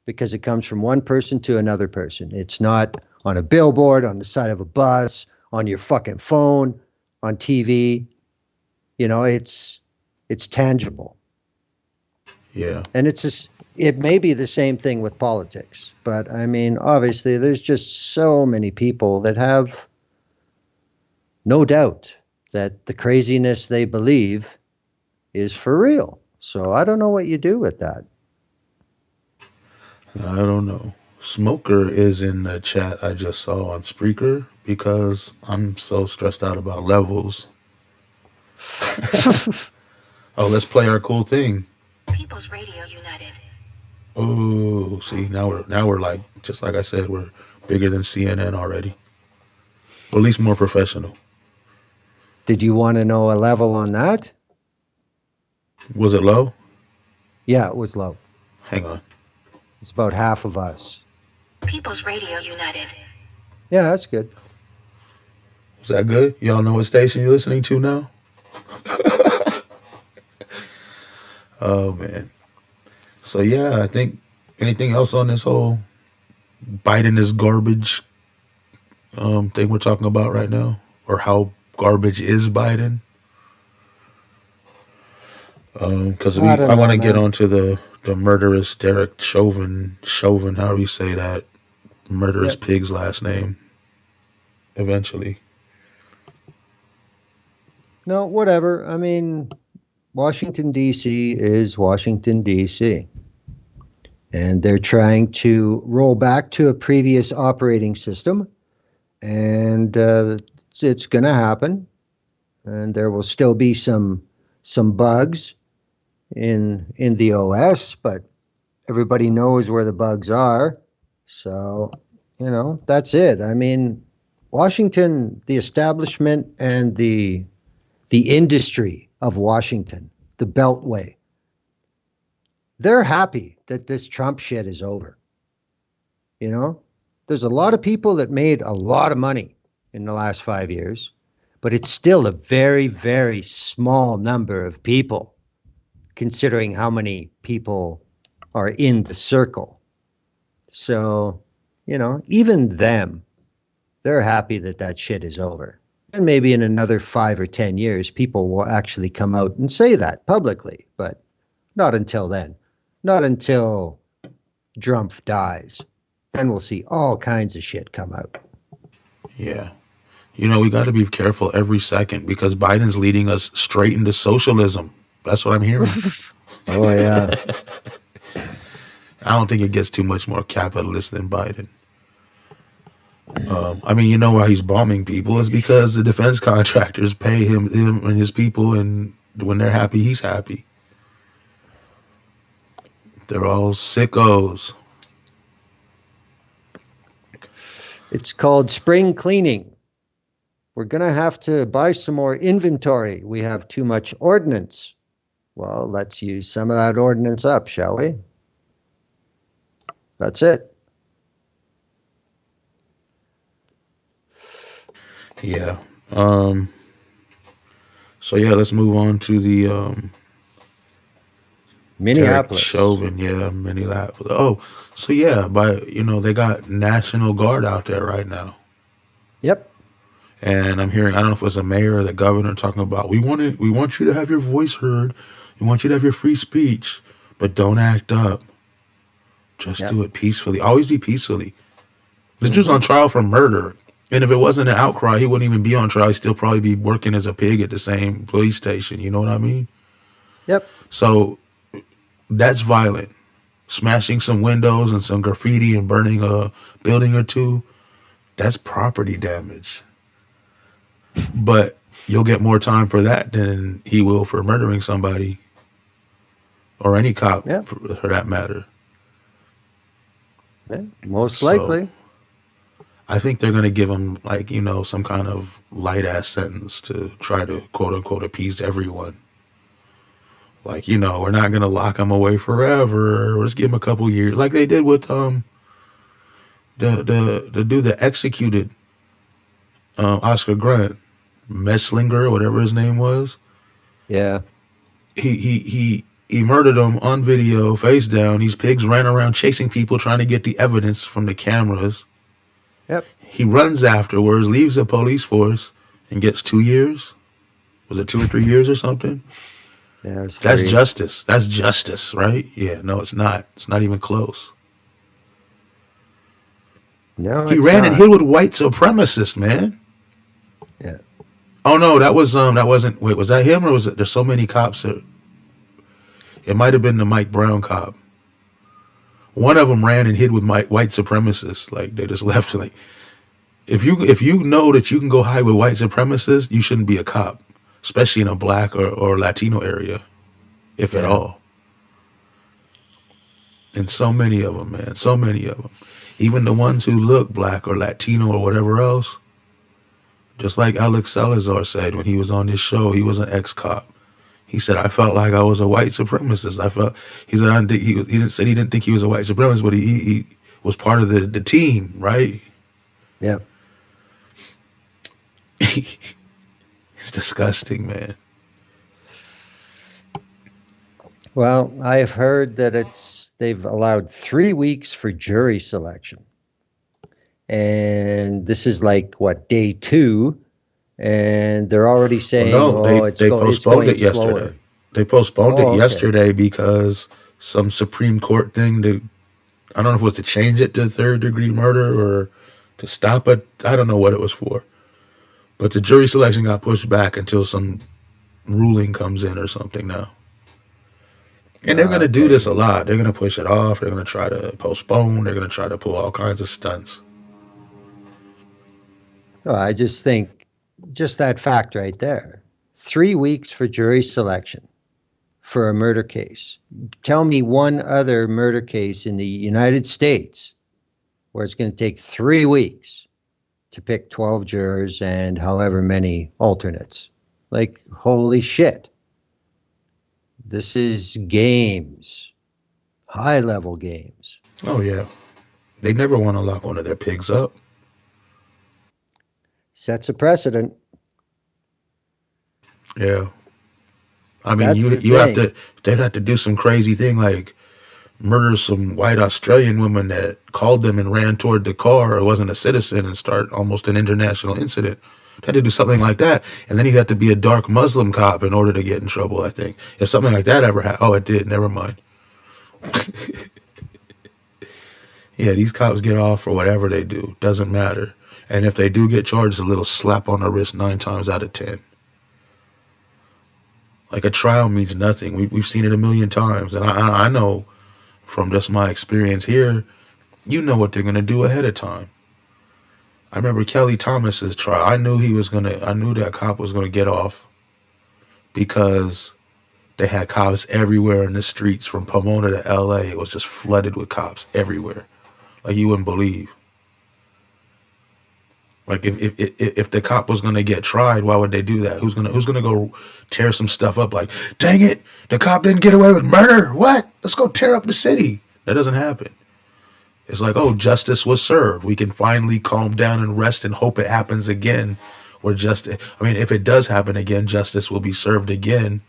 because it comes from one person to another person. It's not on a billboard, on the side of a bus, on your fucking phone, on TV. It's tangible. Yeah. And it may be the same thing with politics, but I mean, obviously, there's just so many people that have no doubt that the craziness they believe is for real. So I don't know what you do with that. I don't know. Smoker is in the chat I just saw on Spreaker because I'm so stressed out about levels. Oh, let's play our cool thing. People's Radio United. Oh, see, now we're like, just like I said, we're bigger than CNN already. Or at least more professional. Did you want to know a level on that? Was it low? Yeah, it was low. Hang on. It's about half of us. People's Radio United. Yeah, that's good. Is that good? Y'all know what station you're listening to now? Oh man. So yeah, I think anything else on this whole Biden is garbage thing we're talking about right now, or how garbage is Biden? Because I don't I want know, to get man. onto the murderous Derek Chauvin, however you say that murderous Yep. pig's last name. Eventually, No, whatever. I mean, Washington, D.C. is Washington, D.C. And they're trying to roll back to a previous operating system. And it's going to happen. And there will still be some bugs in the OS, but everybody knows where the bugs are. So, that's it. I mean, Washington, the establishment and the industry of Washington, the Beltway, they're happy that this Trump shit is over. You know, there's a lot of people that made a lot of money in the last 5 years, but it's still a very, very small number of people considering how many people are in the circle. So, even them, they're happy that that shit is over. And maybe in another 5 or 10 years, people will actually come out and say that publicly, but not until then. Not until Trump dies. Then we'll see all kinds of shit come out. yeah. We got to be careful every second because Biden's leading us straight into socialism. That's what I'm hearing. Oh, yeah. I don't think it gets too much more capitalist than Biden. I mean, you know why he's bombing people is because the defense contractors pay him and his people, and when they're happy, he's happy. They're all sickos. It's called spring cleaning. We're going to have to buy some more inventory. We have too much ordnance. Well, let's use some of that ordnance up, shall we? That's it. Yeah. So yeah, let's move on to the Derek Minneapolis. Chauvin. Yeah, Minneapolis. Oh, so yeah, they got National Guard out there right now. Yep. And I'm hearing, I don't know if it was the mayor or the governor talking about we want you to have your voice heard. We want you to have your free speech, but don't act up. Just Yep. do it peacefully. Always be peacefully. This dude's on trial for murder. And if it wasn't an outcry, he wouldn't even be on trial. He'd still probably be working as a pig at the same police station. You know what I mean? Yep. So that's violent. Smashing some windows and some graffiti and burning a building or two, that's property damage. But you'll get more time for that than he will for murdering somebody or any cop Yep. for that matter. Yeah, most So likely. I think they're going to give him some kind of light ass sentence to try to quote unquote appease everyone. We're not going to lock him away forever. Let's give him a couple years like they did with The dude that executed Oscar Grant, Messlinger, whatever his name was, Yeah. he murdered him on video, face down. These pigs ran around chasing people, trying to get the evidence from the cameras. Yep. He runs afterwards, leaves the police force, and gets 2 years. Was it 2 or 3 years or something? There's That's three. justice. That's justice, right? Yeah, no, it's not. It's not even close. No, He it's ran and not. hid with white supremacists, man. Yeah. Oh no, that wasn't. Wait, was that him or was it? There's so many cops. It might have been the Mike Brown cop. One of them ran and hid with white supremacists. Like they just left. Like if you know that you can go hide with white supremacists, you shouldn't be a cop, especially in a black or Latino area, if at Yeah. all. And so many of them, man. So many of them. Even the ones who look black or Latino or whatever else. Just like Alex Salazar said when he was on this show, he was an ex-cop. He said, "I felt like I was a white supremacist. I felt." He said, "I didn't think he didn't say he didn't think he was a white supremacist, but he was part of the team, right?" Yep. It's disgusting, man. Well, I've heard that they've allowed 3 weeks for jury selection. And this is like what, day two, and they're already Well, saying, no, "Oh, they it's postponed going it yesterday. slower." They postponed it Oh, okay. yesterday because some Supreme Court thing to I don't know if it was to change it to third degree murder or to stop it. I don't know what it was for. But the jury selection got pushed back until some ruling comes in or something now. And they're going to do this Okay. a lot. They're going to push it off. They're going to try to postpone. They're going to try to pull all kinds of stunts. Oh, I just think just that fact right there. 3 weeks for jury selection for a murder case. Tell me one other murder case in the United States where it's going to take 3 weeks to pick 12 jurors and however many alternates. Like, holy shit. This is games, high level games. Oh, yeah. They never want to lock one of their pigs up. Sets a precedent. Yeah. I mean, That's the you have thing. to, they'd have to do some crazy thing like murder some white Australian woman that called them and ran toward the car or wasn't a citizen and start almost an international incident. They had to do something like that. And then he'd have to be a dark Muslim cop in order to get in trouble, I think. If something like that ever happened. Oh, it did. Never mind. Yeah, these cops get off for whatever they do. Doesn't matter. And if they do get charged, a little slap on the wrist 9 times out of 10. Like a trial means nothing. We've seen it a million times. And I know from just my experience here, you know what they're going to do ahead of time. I remember Kelly Thomas's trial. I knew that cop was going to get off because they had cops everywhere in the streets from Pomona to LA. It was just flooded with cops everywhere. Like you wouldn't believe. Like if the cop was gonna get tried, why would they do that? Who's gonna go tear some stuff up? Like, dang it, the cop didn't get away with murder. What? Let's go tear up the city. That doesn't happen. It's like, oh, justice was served. We can finally calm down and rest and hope it happens again. Or I mean, if it does happen again, justice will be served again,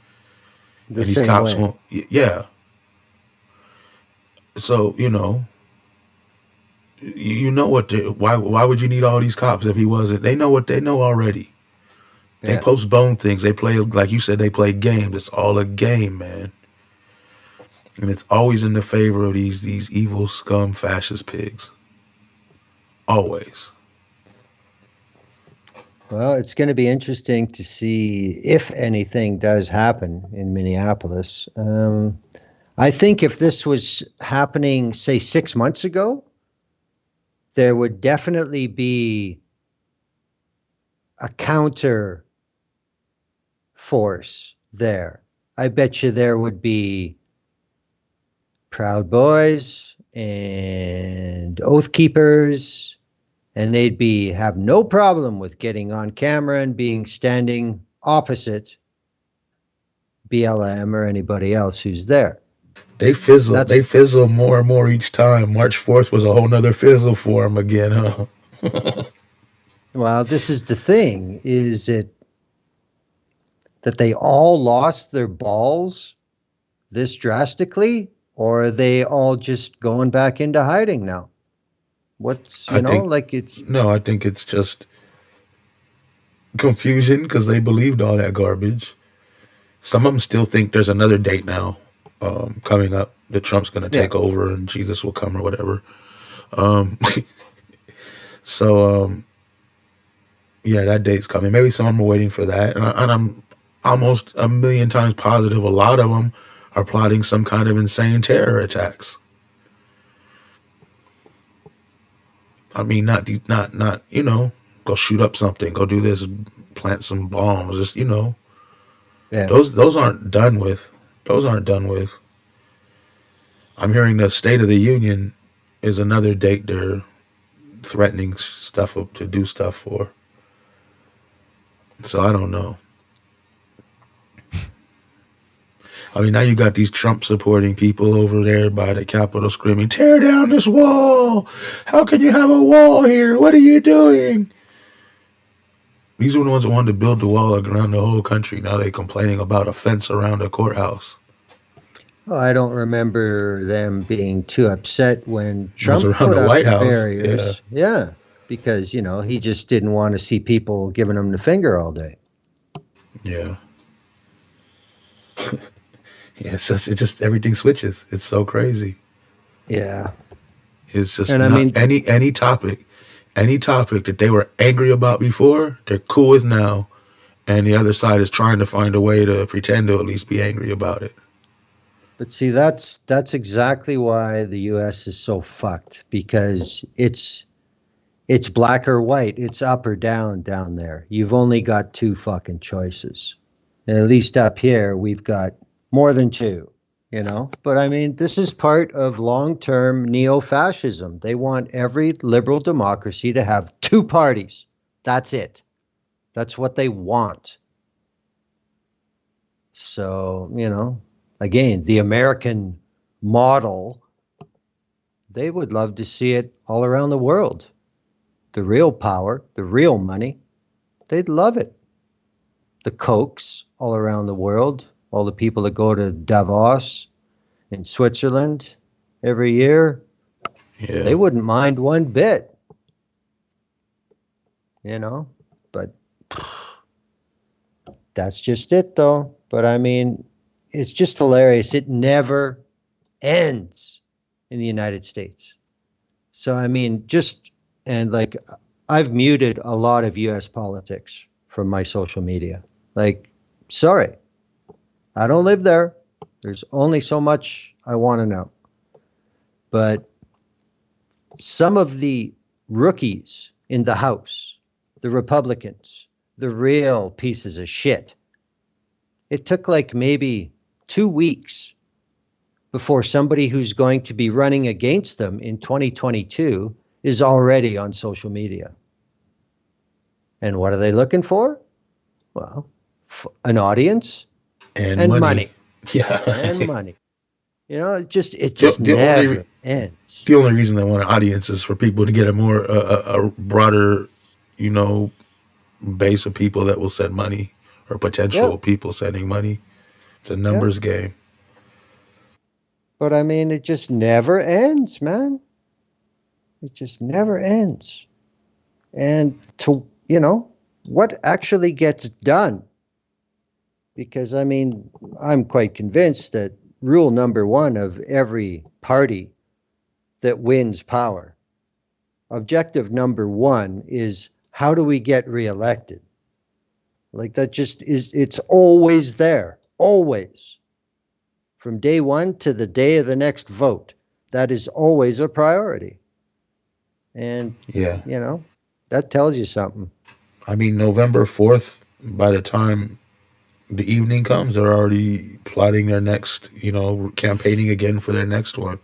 The and these same cops way. won't. Yeah. So you know what? Why would you need all these cops if he wasn't? They know what they know already. They Yeah. postpone things. They play, like you said, they play games. It's all a game, man. And it's always in the favor of these evil scum fascist pigs. Always. Well, it's going to be interesting to see if anything does happen in Minneapolis. I think if this was happening, say, 6 months ago, there would definitely be a counter force there. I bet you there would be Proud Boys and Oath Keepers, and they'd have no problem with getting on camera and being standing opposite BLM or anybody else who's there. They fizzle. That's They fizzle more and more each time. March 4th was a whole nother fizzle for them again, huh? well, this is the thing: is it that they all lost their balls this drastically, or are they all just going back into hiding now? What's I think like it's no. I think it's just confusion because they believed all that garbage. Some of them still think there's another date now coming up that Trump's going to yeah. take over and Jesus will come or whatever. Um, so yeah, that date's coming. Maybe some of them are waiting for that, and I'm almost a million times positive. A lot of them are plotting some kind of insane terror attacks. I mean, not go shoot up something, go do this, plant some bombs. Just Yeah. those aren't done with. Those aren't done with. I'm hearing the State of the Union is another date they're threatening stuff to do stuff for. So I don't know. I mean, now you got these Trump supporting people over there by the Capitol screaming, "Tear down this wall! How can you have a wall here? What are you doing?" These were the ones that wanted to build the wall around the whole country. Now they're complaining about a fence around a courthouse. Oh, I don't remember them being too upset when It was Trump around put the up White the House. Yeah, barriers. Yeah, because he just didn't want to see people giving him the finger all day. yeah, yeah. It just everything switches. It's so crazy. Yeah, It's just and I not mean, any topic that they were angry about before, they're cool with now, and the other side is trying to find a way to pretend to at least be angry about it. but see, that's exactly why the U.S. is so fucked because it's black or white, it's up or down there. You've only got two fucking choices. And at least up here, we've got more than two. But I mean, this is part of long term neo fascism. They want every liberal democracy to have two parties. That's it. That's what they want. So, again, the American model, they would love to see it all around the world. The real power, the real money, they'd love it. The Kochs all around the world, all the people that go to Davos in Switzerland every year, they Yeah, wouldn't mind one bit, you know. But that's just it, though. But I mean, it's just hilarious. It never ends in the United States. So, I mean, and like, I've muted a lot of US politics from my social media. Like, sorry, I don't live there. There's only so much I want to know. But some of the rookies in the House, the Republicans, the real pieces of shit, it took like maybe 2 weeks before somebody who's going to be running against them in 2022 is already on social media. And what are they looking for? Well, an audience and and money. money Yeah, and money. It the, just the only never ends. the only reason they want an audience is for people to get a more a broader, you know, base of people that will send money or potential Yep. people sending money. It's a Yep. numbers game. But I mean, it just never ends, man. It just never ends. And what actually gets done? Because I mean, I'm quite convinced that rule number one of every party that wins power, objective number one is how do we get reelected? Like that just is, it's always there, always. From day one to the day of the next vote, that is always a priority. And, Yeah, you know, that tells you something. I mean November 4th. By the time the evening comes, they're already plotting their next, campaigning again for their next one.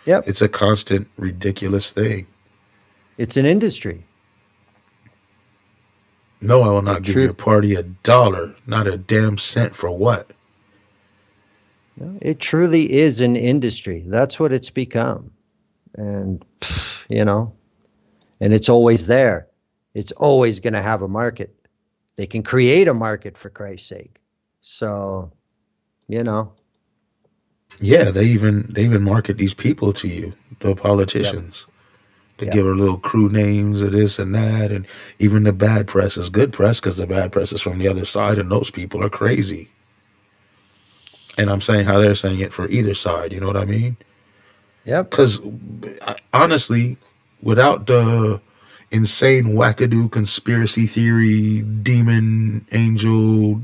Yep. It's a constant, ridiculous thing. It's an industry. No, I will Like not give your truth. party $1, not a damn cent for what? No, it truly is an industry. That's what it's become. And, and it's always there. It's always going to have a market. They can create a market for Christ's sake. So, you know, Yeah, they even market these people to you, the yep, politicians. They yep, give her little crew names of this and that, and even the bad press is good press because the bad press is from the other side, and those people are crazy. And I'm saying how they're saying it for either side. You know what I mean? yep. Because honestly, without the insane wackadoo conspiracy theory, demon, angel,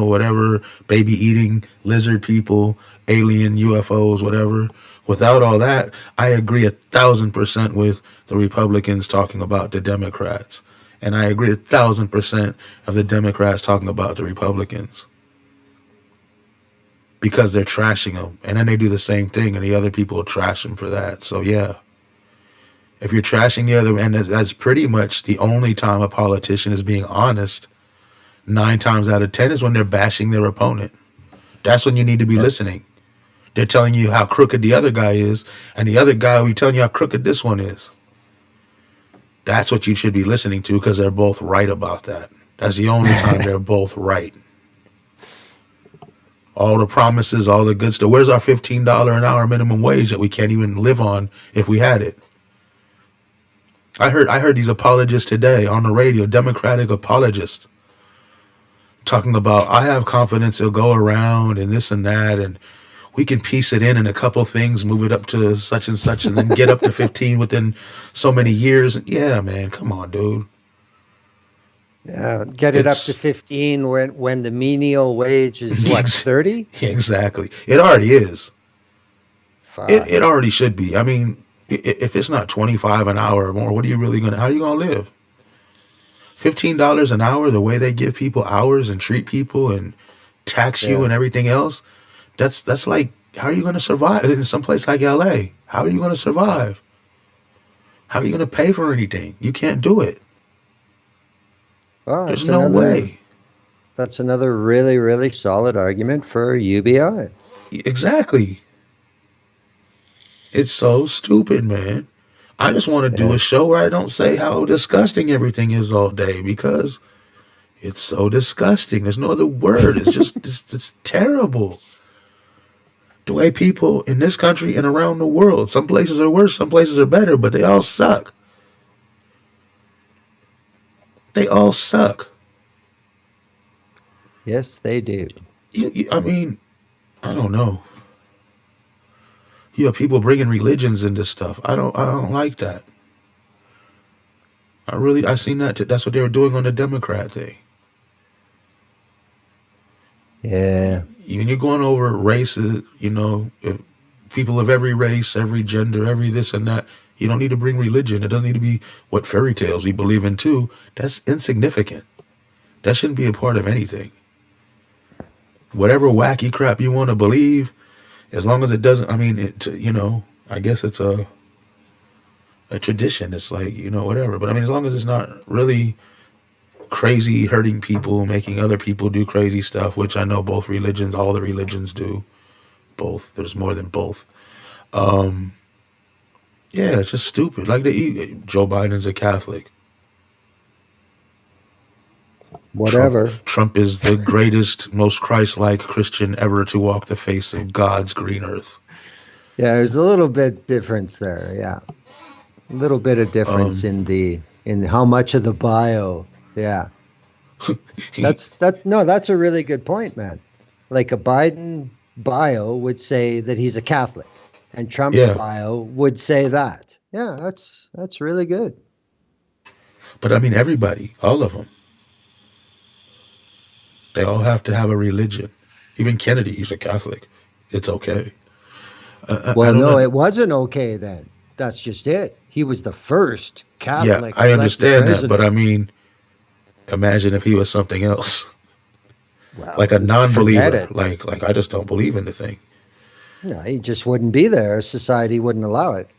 whatever, baby eating lizard people, alien UFOs, whatever. Without all that, I agree 1,000% with the Republicans talking about the Democrats. And I agree 1,000% of the Democrats talking about the Republicans because they're trashing them. And then they do the same thing, and the other people trash them for that. So, yeah. If you're trashing the other, and that's pretty much the only time a politician is being honest, 9 times out of 10 is when they're bashing their opponent. That's when you need to be Yep. listening. They're telling you how crooked the other guy is, and the other guy will be telling you how crooked this one is. That's what you should be listening to because they're both right about that. That's the only time they're both right. All the promises, all the good stuff. Where's our $15 an hour minimum wage that we can't even live on if we had it? I heard these apologists today on the radio, Democratic apologists, talking about I have confidence it'll go around and this and that, and we can piece it in a couple things, move it up to such and such, and then get up to 15 within so many years. And yeah, man, come on, dude. Yeah, get it up to It's 15 when the menial wage is what, 30? exactly. It already is. It Fuck. already should be. I mean, if it's not 25 an hour or more, what are you really gonna? How are you gonna live? $15 an hour, the way they give people hours and treat people and tax you Yeah. and everything else, that's like how are you gonna survive in some place like LA? How are you gonna survive? How are you gonna pay for anything? You can't do it. Well, There's no way. that's another really, really solid argument for UBI. Exactly. It's so stupid, man. I just want to do Yeah. a show where I don't say how disgusting everything is all day because it's so disgusting. There's no other word. It's terrible. The way people in this country and around the world, some places are worse, some places are better, but they all suck. They all suck. Yes, they do. I mean, I don't know. You have people bringing religions into stuff. I don't like that. I seen that. That's what they were doing on the Democrat thing. Yeah. You're going over races, if people of every race, every gender, every this and that. You don't need to bring religion. It doesn't need to be what fairy tales we believe in too. That's insignificant. That shouldn't be a part of anything. Whatever wacky crap you want to believe, as long as it doesn't. I mean, I guess it's a tradition. It's like whatever. But I mean, as long as it's not really crazy, hurting people, making other people do crazy stuff, which I know both religions, all the religions do. Both. There's more than both. Yeah, it's just stupid. Like Joe Biden's a Catholic. Trump Whatever. Trump is the greatest, most Christ-like Christian ever to walk the face of God's green earth. Yeah, there's a little bit difference there. Yeah. A little bit of difference in how much of the bio. Yeah. He, That's a really good point, man. Like a Biden bio would say that he's a Catholic, and Trump's yeah, bio would say that. Yeah, that's really good. but I mean everybody, all of them, they all have to have a religion. Even Kennedy, he's a Catholic. It's okay. I Well, don't no, know. it wasn't okay then. That's just it. He was the first Yeah, Catholic I elected understand that, but I president. mean, imagine if he was something else, Well, like a forget non-believer. it. Like I just don't believe in the thing. No, he just wouldn't be there. Society wouldn't allow it.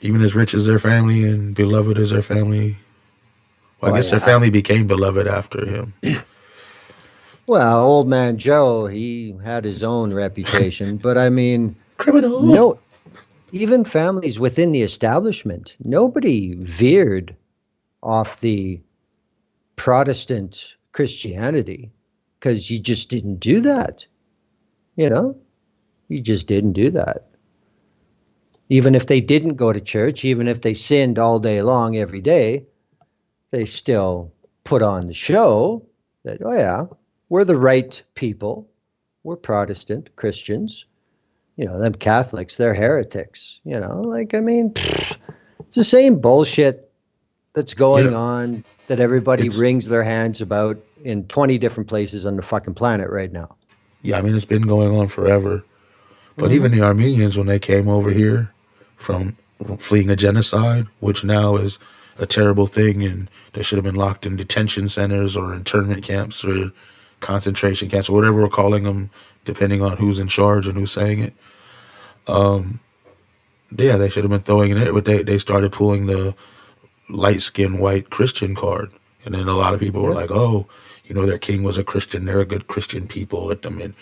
Even as rich as their family and beloved as their family. Well, I Well, guess their yeah. family became beloved after him. Well, old man Joe, he had his own reputation, but I mean, Criminal. no, even families within the establishment, nobody veered off the Protestant Christianity because you just didn't do that. You know, you just didn't do that. Even if they didn't go to church, even if they sinned all day long every day, they still put on the show that, oh, yeah, we're the right people. We're Protestant Christians. Them Catholics, they're heretics. Like, I mean, it's the same bullshit that's You going know, on that everybody it's wrings their hands about in 20 different places on the fucking planet right now. yeah. I mean, it's been going on forever. But Mm-hmm. even the Armenians, when they came over here from fleeing a genocide, which now is a terrible thing, and they should have been locked in detention centers or internment camps or concentration camps or whatever we're calling them, depending on who's in charge and who's saying it. Yeah, they should have been throwing it, but they started pulling the light skinned white Christian card. And then a lot of people were Yeah. like, oh, their king was a Christian. They're a good Christian people. Let them in.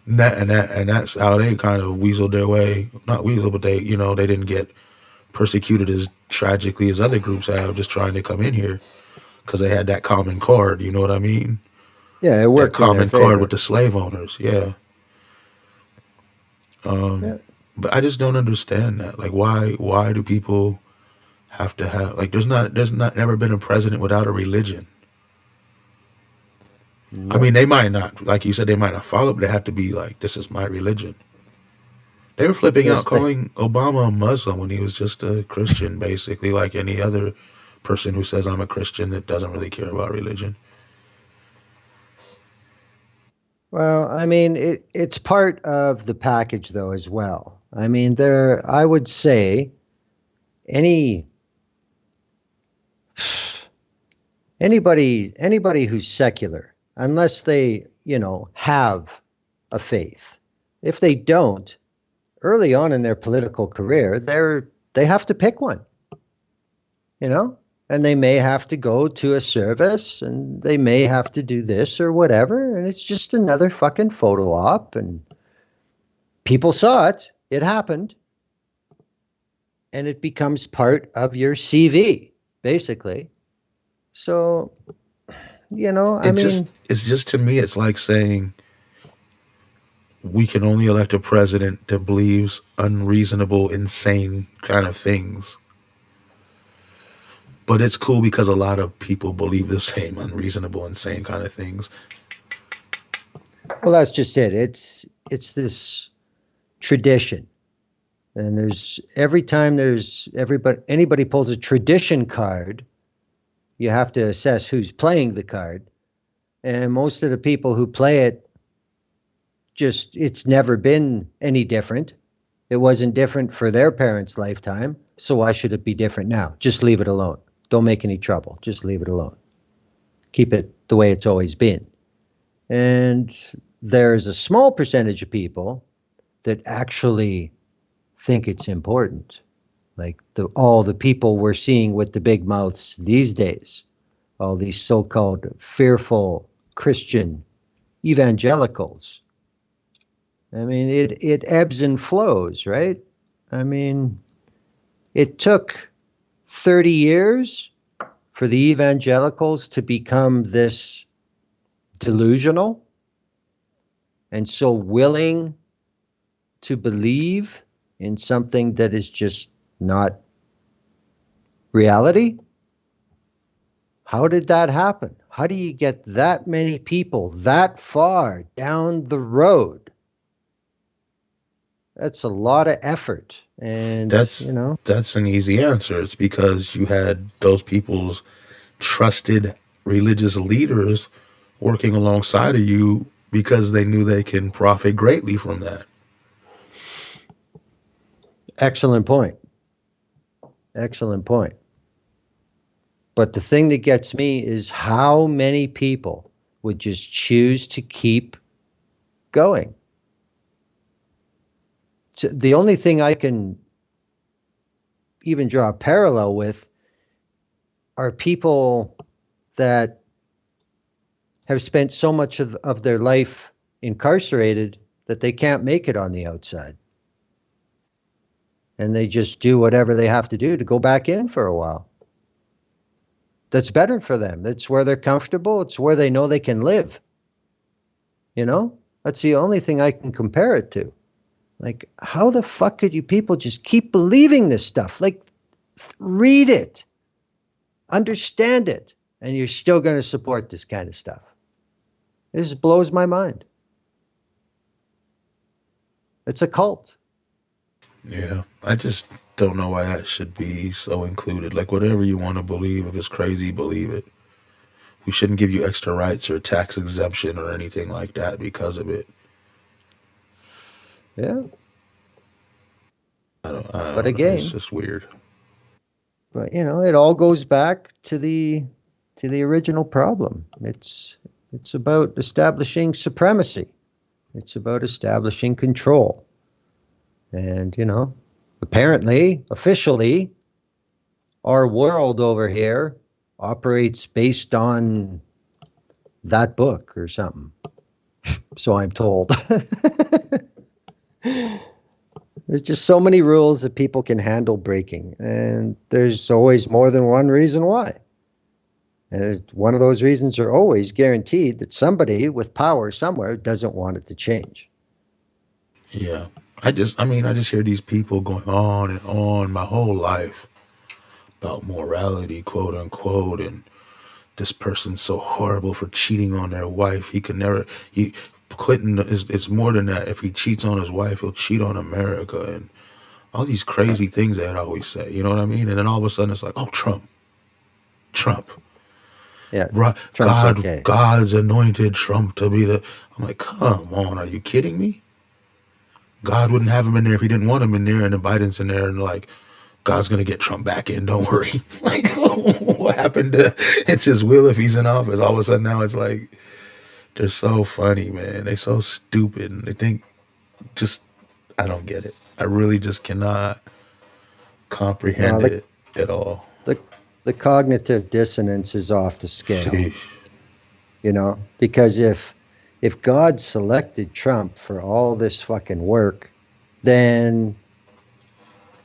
And that's how they kind of weaseled their way. Not weasel, but they didn't get persecuted as tragically as other groups have, just trying to come in here because they had that common card. You know what I mean? Yeah, it That worked in their common card with favor. the slave owners. Yeah. Yeah. But I just don't understand that. Like, why do people have to have like? There's not never been a president without a religion. I mean, Nope. they might not, like you said, they might not follow, but they have to be like, this is my religion. They were flipping out, Yes, they, calling Obama a Muslim when he was just a Christian, basically, like any other person who says I'm a Christian that doesn't really care about religion. well, I mean, it's part of the package though as well. I mean, I would say any anybody who's secular, unless they, have a faith. If they don't, early on in their political career, they have to pick one, you know? And they may have to go to a service and they may have to do this or whatever, and it's just another fucking photo op and people saw it, it happened, and it becomes part of your CV, basically. So, I mean, It's just to me, it's like saying we can only elect a president that believes unreasonable, insane kind of things. But it's cool because a lot of people believe the same unreasonable, insane kind of things. well, that's just it. It's this tradition. And there's every time there's everybody anybody pulls a tradition card, you have to assess who's playing the card. And most of the people who play it, just it's never been any different. It wasn't different for their parents' lifetime, so why should it be different now? Just leave it alone. Don't make any trouble. Just leave it alone. Keep it the way it's always been. And there's a small percentage of people that actually think it's important. Like all the people we're seeing with the big mouths these days, all these so-called fearful Christian evangelicals. I mean, it ebbs and flows, right? I mean, it took 30 years for the evangelicals to become this delusional and so willing to believe in something that is just not reality. How did that happen? How do you get that many people that far down the road? That's a lot of effort. And, That's that's an easy answer. It's because you had those people's trusted religious leaders working alongside of you because they knew they can profit greatly from that. excellent point. Excellent point. But the thing that gets me is how many people would just choose to keep going. The only thing I can even draw a parallel with are people that have spent so much of their life incarcerated that they can't make it on the outside. And they just do whatever they have to do to go back in for a while. That's better for them. That's where they're comfortable. It's where they know they can live. You know? That's the only thing I can compare it to. Like, how the fuck could you people just keep believing this stuff? Like, read it, understand it, and you're still going to support this kind of stuff. It just blows my mind. It's a cult. Yeah, I just don't know why that should be so included. Like, whatever you want to believe, if it's crazy, believe it. We shouldn't give you extra rights or tax exemption or anything like that because of it. Yeah. I But don't know. It's again, just weird. but it all goes back to the original problem. It's about establishing supremacy. It's about establishing control. And apparently, officially, our world over here operates based on that book or something. So I'm told. There's just so many rules that people can handle breaking, and there's always more than one reason why. And one of those reasons are always guaranteed that somebody with power somewhere doesn't want it to change. Yeah. I just hear these people going on and on my whole life about morality, quote unquote, and this person's so horrible for cheating on their wife. He could never. Clinton is. It's more than that. If he cheats on his wife, he'll cheat on America, and all these crazy things they'd always say. You know what I mean? And then all of a sudden, it's like, oh, Trump. Yeah, Right, Trump's okay. God's anointed Trump to be the. I'm like, come on, are you kidding me? God wouldn't have him in there if he didn't want him in there, and then Biden's in there, and like, God's gonna get Trump back in. Don't worry. Like, what happened to? It's his will if he's in office. All of a sudden now it's like they're so funny, man. They're so stupid, and they think just I don't get it. I really just cannot Well, comprehend the it at all. the the cognitive dissonance is off the scale, Sheesh. because if God selected Trump for all this fucking work, then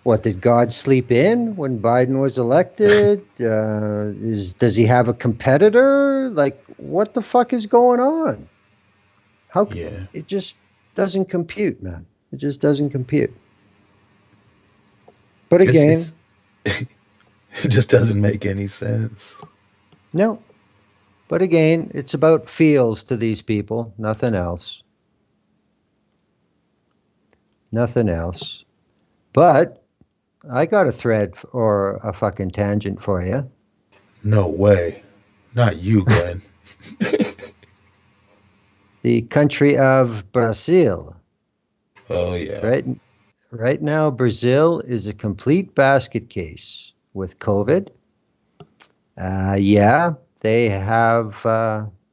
what, did God sleep in when Biden was elected? Does he have a competitor? Like, what the fuck is going on? How Yeah, it just doesn't compute, man. It just doesn't compute. But it's again, it just doesn't make any sense. no. But again, it's about feels to these people, nothing else. Nothing else. But I got a thread or a fucking tangent for you. No way. Not you, Glenn. The country of Brazil, Oh yeah. right? Right now, Brazil is a complete basket case with COVID. Yeah, they have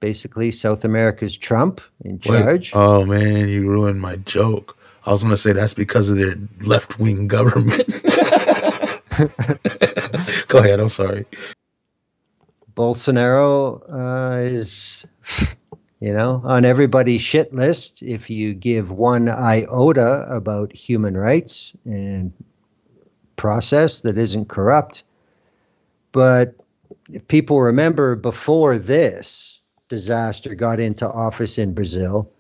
basically South America's Trump in Wait. charge. Oh man, you ruined my joke. I was gonna say that's because of their left wing government. Go ahead. I'm sorry. Bolsonaro is, on everybody's shit list if you give one iota about human rights and process that isn't corrupt. But if people remember, before this disaster got into office in Brazil,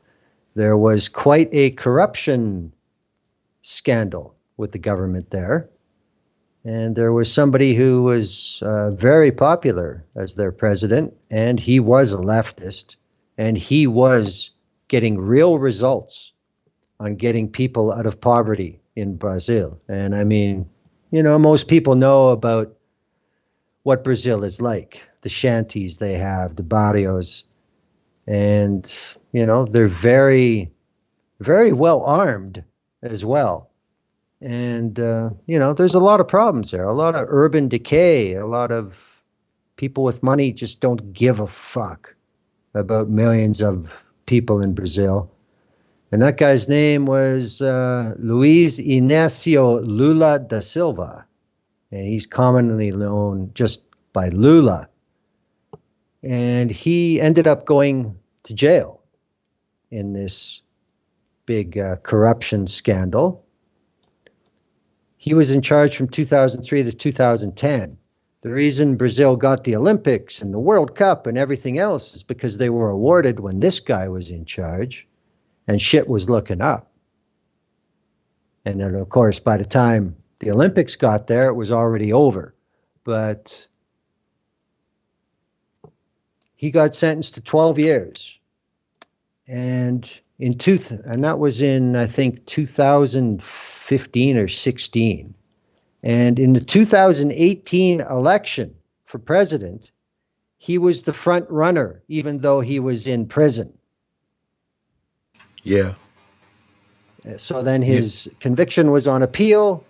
there was quite a corruption scandal with the government there. And there was somebody who was very popular as their president, and he was a leftist, and he was getting real results on getting people out of poverty in Brazil. And I mean, most people know about what Brazil is like, the shanties they have, the barrios, and, they're very, very well armed as well. And, there's a lot of problems there, a lot of urban decay, a lot of people with money just don't give a fuck about millions of people in Brazil. And that guy's name was Luiz Inácio Lula da Silva. And he's commonly known just by Lula. And he ended up going to jail in this big corruption scandal. He was in charge from 2003 to 2010. The reason Brazil got the Olympics and the World Cup and everything else is because they were awarded when this guy was in charge and shit was looking up. And then, of course, by the time the Olympics got there, it was already over. But he got sentenced to 12 years. And and that was in, I think, 2015 or 16. And in the 2018 election for president, he was the front runner, even though he was in prison. Yeah. So then Yeah. his conviction was on appeal.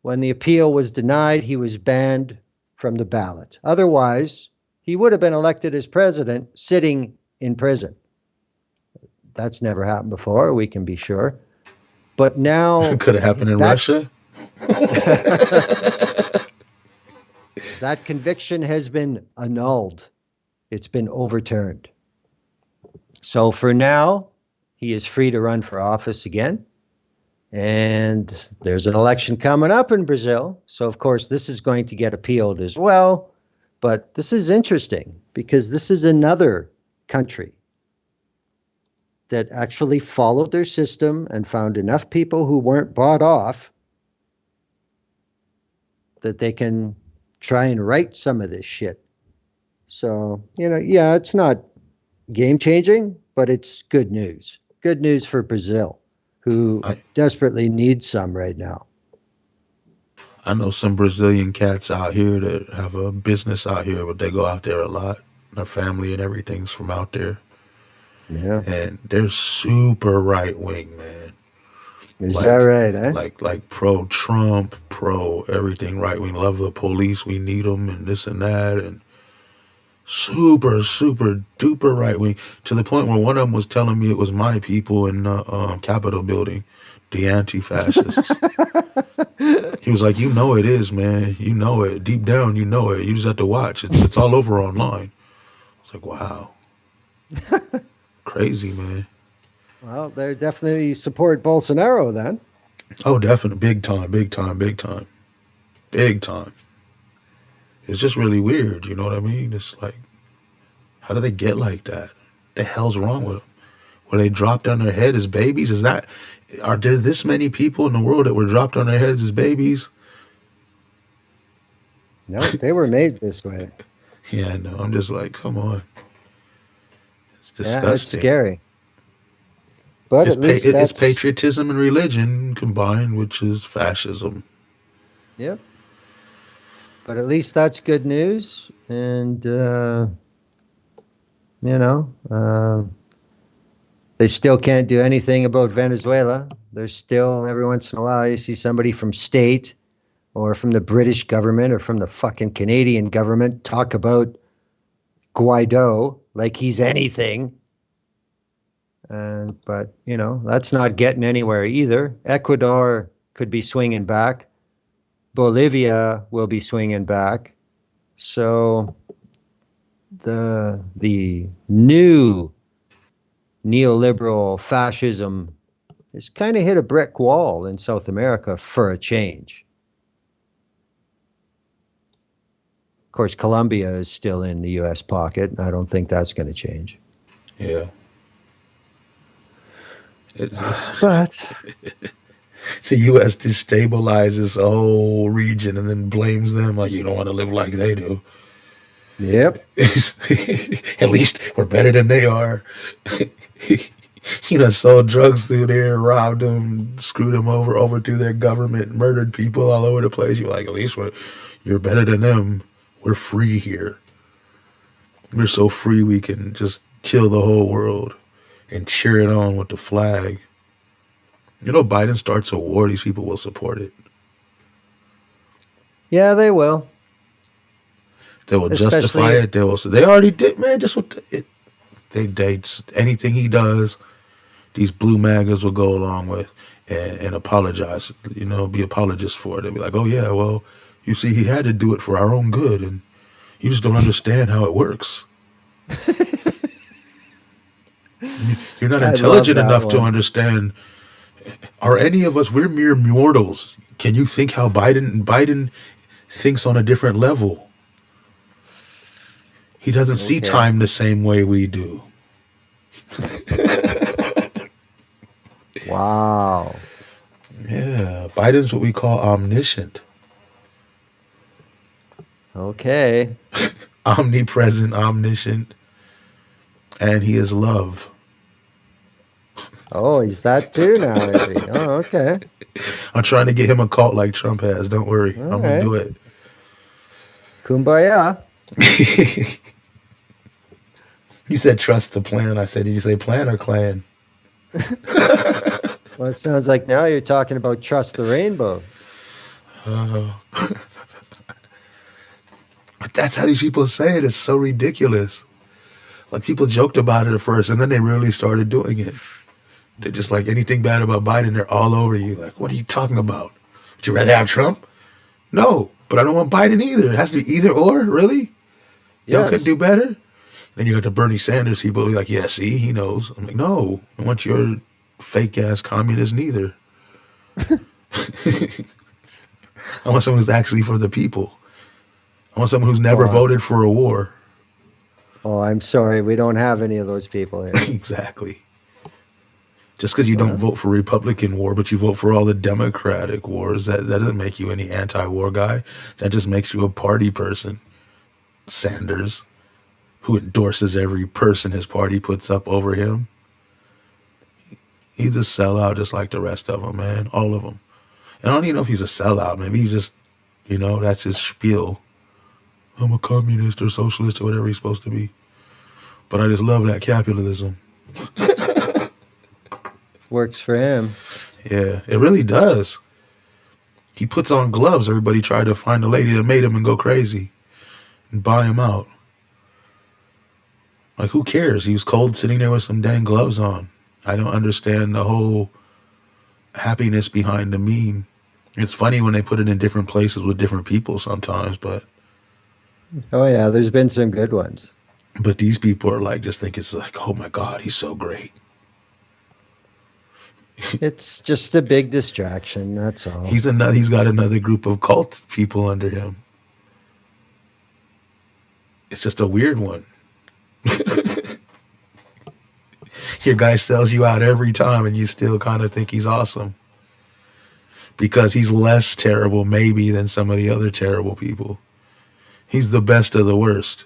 When the appeal was denied, he was banned from the ballot. Otherwise, he would have been elected as president sitting in prison. That's never happened before, we can be sure. But now Could have happened in that Russia. that conviction has been annulled. It's been overturned. So for now, he is free to run for office again. And there's an election coming up in Brazil. So, of course, this is going to get appealed as well. But this is interesting because this is another country that actually followed their system and found enough people who weren't bought off that they can try and right some of this shit. So, yeah, it's not game changing, but it's good news. Good news for Brazil, who I desperately needs some right now. I know some Brazilian cats out here that have a business out here, but they go out there a lot. Their family and everything's from out there, Yeah. and they're super right wing, man. Is that Like, right, eh? like pro Trump, pro everything right wing. Love the police. We need them, and this and that, and super duper right wing to the point where one of them was telling me it was my people in the Capitol building, the anti-fascists. He was like, "You know it is, man. You know it deep down. You know it. You just have to watch. It's all over online." I was like, "Wow, crazy, man." Well, they definitely support Bolsonaro then. Oh, definitely, big time, big time, big time, big time. It's just really weird. You know what I mean? It's like, how do they get like that? The hell's wrong with them? Were they dropped on their head as babies? Are there this many people in the world that were dropped on their heads as babies? No, they were made this way. Yeah, I know. I'm just like, come on. It's Yeah, it's disgusting. scary. But at least It's that's, patriotism and religion combined, which is fascism. yep. But at least that's good news. And, you know, uh, they still can't do anything about Venezuela. There's still, every once in a while, you see somebody from state or from the British government or from the fucking Canadian government talk about Guaido like he's anything. But, that's not getting anywhere either. Ecuador could be swinging back. Bolivia will be swinging back. So the new neoliberal fascism has kind of hit a brick wall in South America for a change. Of course, Colombia is still in the U.S. pocket. I don't think that's going to change. Yeah. It's But the U.S. destabilizes a whole region and then blames them like you don't want to live like they do. yep, At least we're better than they are. Sold drugs through there, robbed them, screwed them over, overthrew their government, murdered people all over the place. You're like, at least you're better than them. We're free here. We're so free we can just kill the whole world and cheer it on with the flag. Biden starts a war, these people will support it. yeah, they will. They will justify Especially, it. They already did, man. Just what they anything he does, these blue magas will go along with and apologize. Be apologists for it. They'll be like, oh yeah, well, you see, he had to do it for our own good, and you just don't understand how it works. You're not I love intelligent that enough to one. understand. Are any of us? We're mere mortals. Can you think how Biden thinks on a different level? He doesn't see Okay. time the same way we do. Wow. Yeah, Biden's what we call omniscient, Okay. omnipresent, omniscient, and he is love. Oh, he's that too now, is he? Oh, okay. I'm trying to get him a cult like Trump has. Don't worry, All I'm gonna right. do it. Kumbaya. You said trust the plan. I said, did you say plan or clan? Well, it sounds like now you're talking about Trust the Rainbow. But that's how these people say it. It's so ridiculous. Like people joked about it at first, and then they really started doing it. They're just like anything bad about Biden, they're all over you. Like, what are you talking about? Would you rather have Trump? No, but I don't want Biden either. It has to be either or. Really? Y'all could Yes. do better. Then you got the Bernie Sanders people be like, yeah, see, he knows. I'm like, no, I want your fake ass communist neither. I want someone who's actually for the people. I want someone who's never Oh, voted for a war. oh, I'm sorry. We don't have any of those people here. Exactly. Just because you don't Well, vote for Republican war, but you vote for all the Democratic wars, that doesn't make you any anti-war guy. That just makes you a party person. Sanders, who endorses every person his party puts up over him. He's a sellout just like the rest of them, man. All of them. And I don't even know if he's a sellout. Maybe he's just, that's his spiel. I'm a communist or socialist or whatever he's supposed to be. But I just love that capitalism. works for him. Yeah, it really does. He puts on gloves. Everybody tried to find the lady that made him and go crazy and buy him out. Like, who cares? He was cold sitting there with some dang gloves on. I don't understand the whole happiness behind the meme. It's funny when they put it in different places with different people sometimes, Oh, yeah. There's been some good ones. these people are like, just think it's like, oh my God, he's so great. It's just a big distraction. That's all. He's got another group of cult people under him. It's just a weird one. Your guy sells you out every time and you still kind of think he's awesome. Because he's less terrible maybe than some of the other terrible people. He's the best of the worst.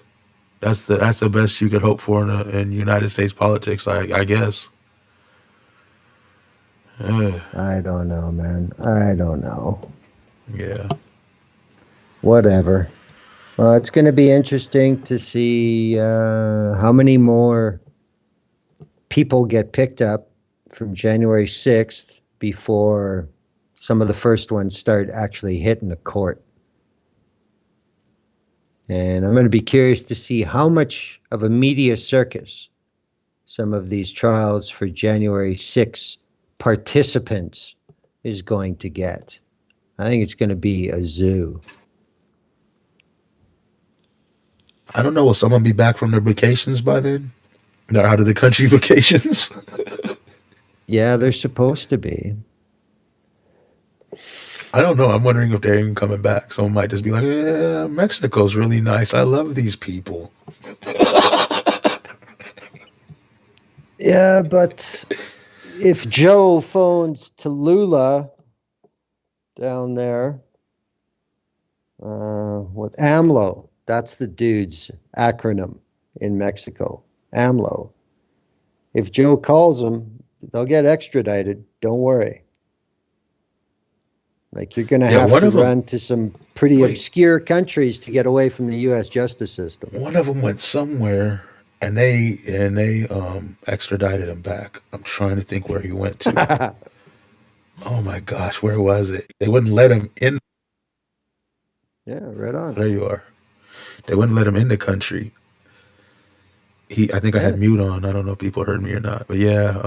That's the best you could hope for in United States politics, I guess. I don't know, man. I don't know. Yeah. Whatever. Well, it's going to be interesting to see how many more people get picked up from January 6th before some of the first ones start actually hitting the court. And I'm going to be curious to see how much of a media circus some of these trials for January 6 participants is going to get. I think it's going to be a zoo. I don't know. Will someone be back from their vacations by then? They're out of the country vacations. Yeah, they're supposed to be. I don't know. I'm wondering if they're even coming back. Someone might just be like, yeah, Mexico's really nice. I love these people. Yeah, but if Joe phones Tallulah down there with AMLO, that's the dude's acronym in Mexico, AMLO. If Joe calls them, they'll get extradited. Don't worry. Like you're going to Yeah, have one to of them. run to some pretty Wait, obscure countries to get away from the U.S. justice system. one of them went somewhere, and they extradited him back. I'm trying to think where he went to. Yeah, Oh my gosh, where was it? They wouldn't let him in. right on. There you are. They wouldn't let him in the country. I think I had Yeah, mute on. I don't know if people heard me or not, but yeah.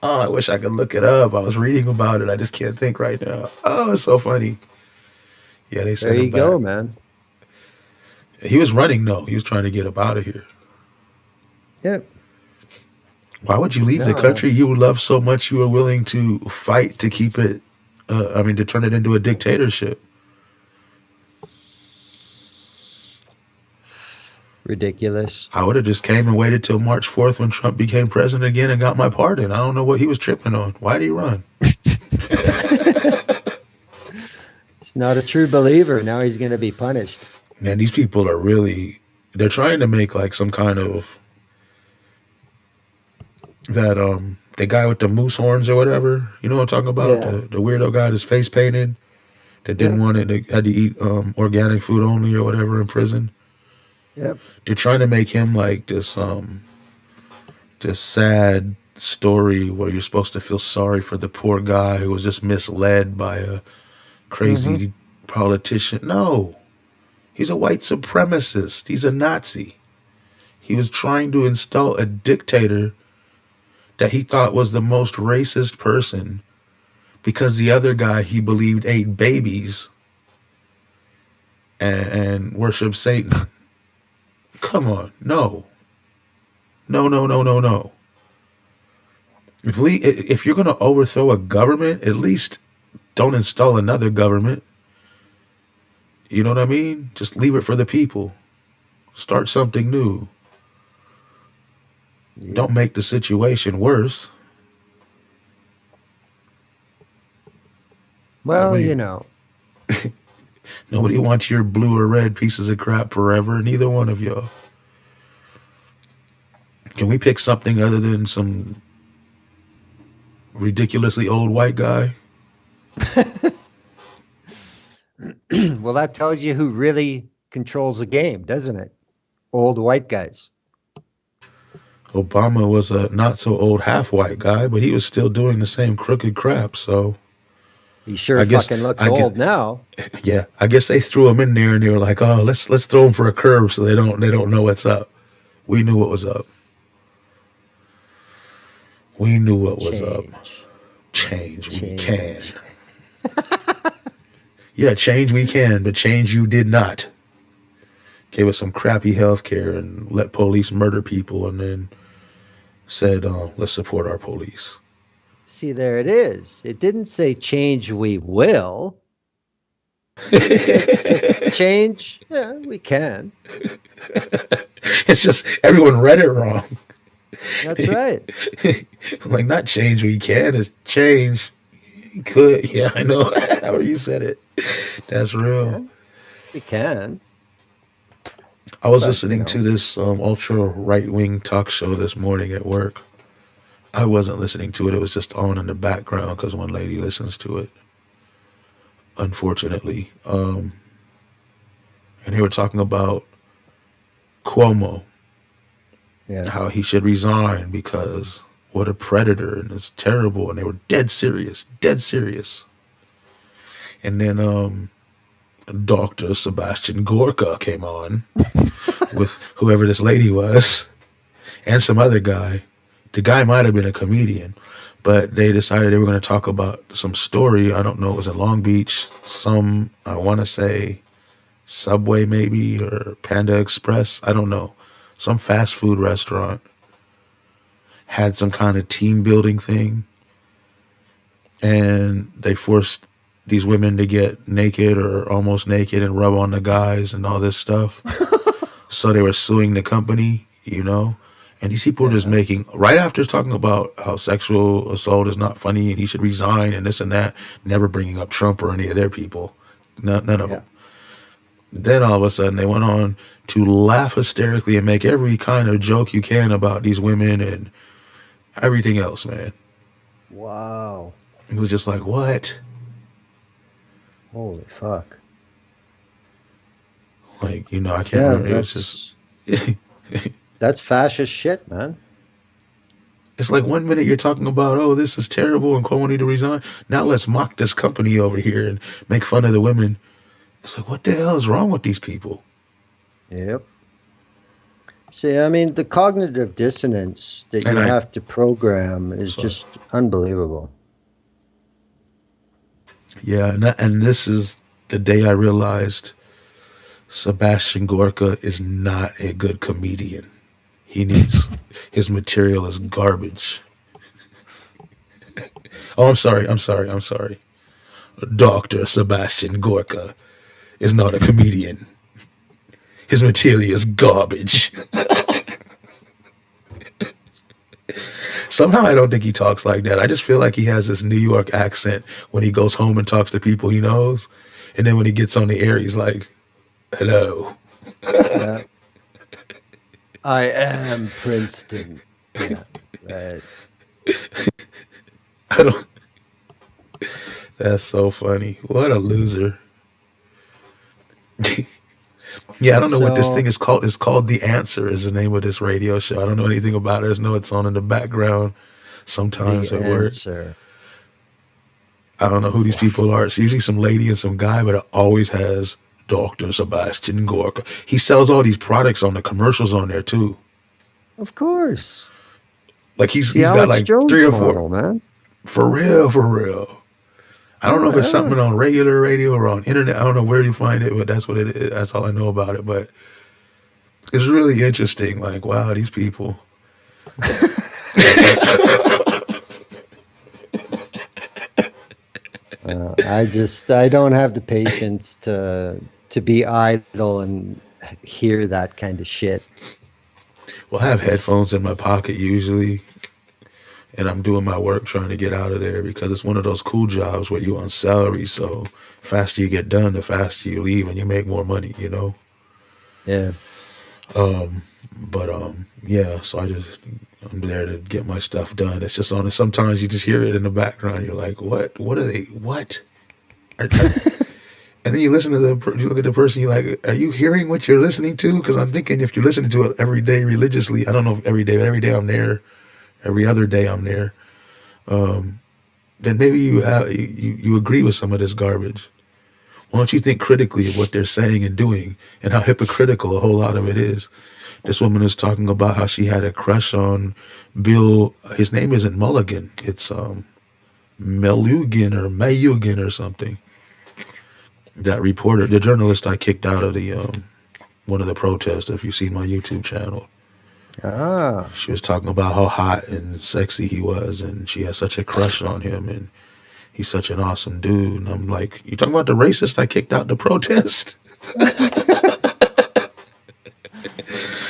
Oh, I wish I could look it up. I was reading about it. I just can't think right now. Oh, it's so funny. Yeah, they there sent him you go, back. man. He was running, no. He was trying to get up out of here. Yeah. Why would you leave the No. country you love so much you were willing to fight to keep it, to turn it into a dictatorship? Ridiculous. I would have just came and waited till March 4th when Trump became president again and got my pardon. I don't know what he was tripping on. Why did he run? It's not a true believer. Now he's going to be punished. Man, these people are really, they're trying to make like some kind of, that, the guy with the moose horns or whatever, you know what I'm talking about? Yeah. The weirdo guy, his face painted, that didn't Yep. want it, that had to eat organic food only or whatever in prison. Yep. They're trying to make him like this sad story where you're supposed to feel sorry for the poor guy who was just misled by a Mm-hmm. crazy politician. No, he's a white supremacist. He's a Nazi. He was trying to install a dictator that he thought was the most racist person because the other guy he believed ate babies and worshiped Satan. Come on, no, no, no, no, no, no. If you're going to overthrow a government, at least don't install another government. You know what I mean? Just leave it for the people. Start something new. Yeah. Don't make the situation worse. Well, Nobody, nobody wants your blue or red pieces of crap forever. Neither one of y'all. Can we pick something other than some ridiculously old white guy? well, that tells you who really controls the game, doesn't it? Old white guys. Obama was a not so old half white guy, but he was still doing the same crooked crap. So He sure I guess fucking looks I guess old now. yeah, I guess they threw him in there and they were like, "Oh, let's throw him for a curve so they don't know what's up." We knew what was up. We knew what was up. Change. Change we can. Change. Yeah, change we can, but change you did not. Gave us some crappy health care and let police murder people and then said, let's support our police. See, there it is. It didn't say change we will. It said change, yeah, we can. It's just everyone read it wrong. That's right. Like, not change we can, it's change you could. Yeah, I know. How you said it. That's real. Yeah, we can. I was But, listening to this ultra right wing talk show this morning at work. I wasn't listening to it. It was just on in the background because one lady listens to it, unfortunately. And they were talking about Cuomo, Yeah. how he should resign because what a predator and it's terrible. And they were dead serious, dead serious. And then Dr. Sebastian Gorka came on with whoever this lady was and some other guy. The guy might have been a comedian, but they decided they were going to talk about some story. I don't know. It was in Long Beach. I want to say Subway maybe or Panda Express. I don't know. Some fast food restaurant had some kind of team building thing. And they forced these women to get naked or almost naked and rub on the guys and all this stuff. So they were suing the company, And these people were just making, right after talking about how sexual assault is not funny and he should resign and this and that, never bringing up Trump or any of their people. None of Yeah. them. Then all of a sudden they went on to laugh hysterically and make every kind of joke you can about these women and everything else, man. Wow. It was just like, what? Holy fuck. Like, I can't Yeah, remember. It was just... that's fascist shit, man. It's like 1 minute you're talking about, oh, this is terrible and Cuomo need to resign. Now let's mock this company over here and make fun of the women. It's like, what the hell is wrong with these people? Yep. See, I mean, the cognitive dissonance that you have to program is just unbelievable. Yeah, and this is the day I realized Sebastian Gorka is not a good comedian. He needs his material is garbage. Oh, I'm sorry. Dr. Sebastian Gorka is not a comedian. His material is garbage. Somehow I don't think he talks like that. I just feel like he has this New York accent when he goes home and talks to people he knows. And then when he gets on the air, he's like, hello. Yeah. I am Princeton. Yeah. Right. I don't. That's so funny. What a loser. Yeah, I don't know what this thing So is called. It's called The Answer is the name of this radio show. I don't know anything about it. I just know it's on in the background the sometimes at work. answer. I don't know who these people are. It's usually some lady and some guy, but it always has Dr. Sebastian Gorka. He sells all these products on the commercials on there too. Of course. Like It's the he's got Alex like three Jones or four. model, man. For real, for real. I don't know if it's Yeah. something on regular radio or on internet. I don't know where you find it, but that's what it is. That's all I know about it. But it's really interesting. Like, wow, these people. I don't have the patience to be idle and hear that kind of shit. Well, I have Just headphones in my pocket usually, and I'm doing my work trying to get out of there because it's one of those cool jobs where you on salary. So faster you get done, the faster you leave, and you make more money. yeah. But yeah. So I'm there to get my stuff done. It's just on. Sometimes you just hear it in the background. You're like, what? What are they? What? And then you listen to you look at the person. You're like, are you hearing what you're listening to? Because I'm thinking if you're listening to it every day religiously, I don't know if every day, but every day I'm there. Every other day I'm there. Then maybe you agree with some of this garbage. Why don't you think critically of what they're saying and doing and how hypocritical a whole lot of it is? This woman is talking about how she had a crush on Bill. His name isn't Mulligan. It's Melugan or Mayugan or something. That reporter, the journalist I kicked out of the one of the protests. If you've seen my YouTube channel, Ah. she was talking about how hot and sexy he was, and she has such a crush on him, and he's such an awesome dude. And I'm like, you talking about the racist I kicked out the protest?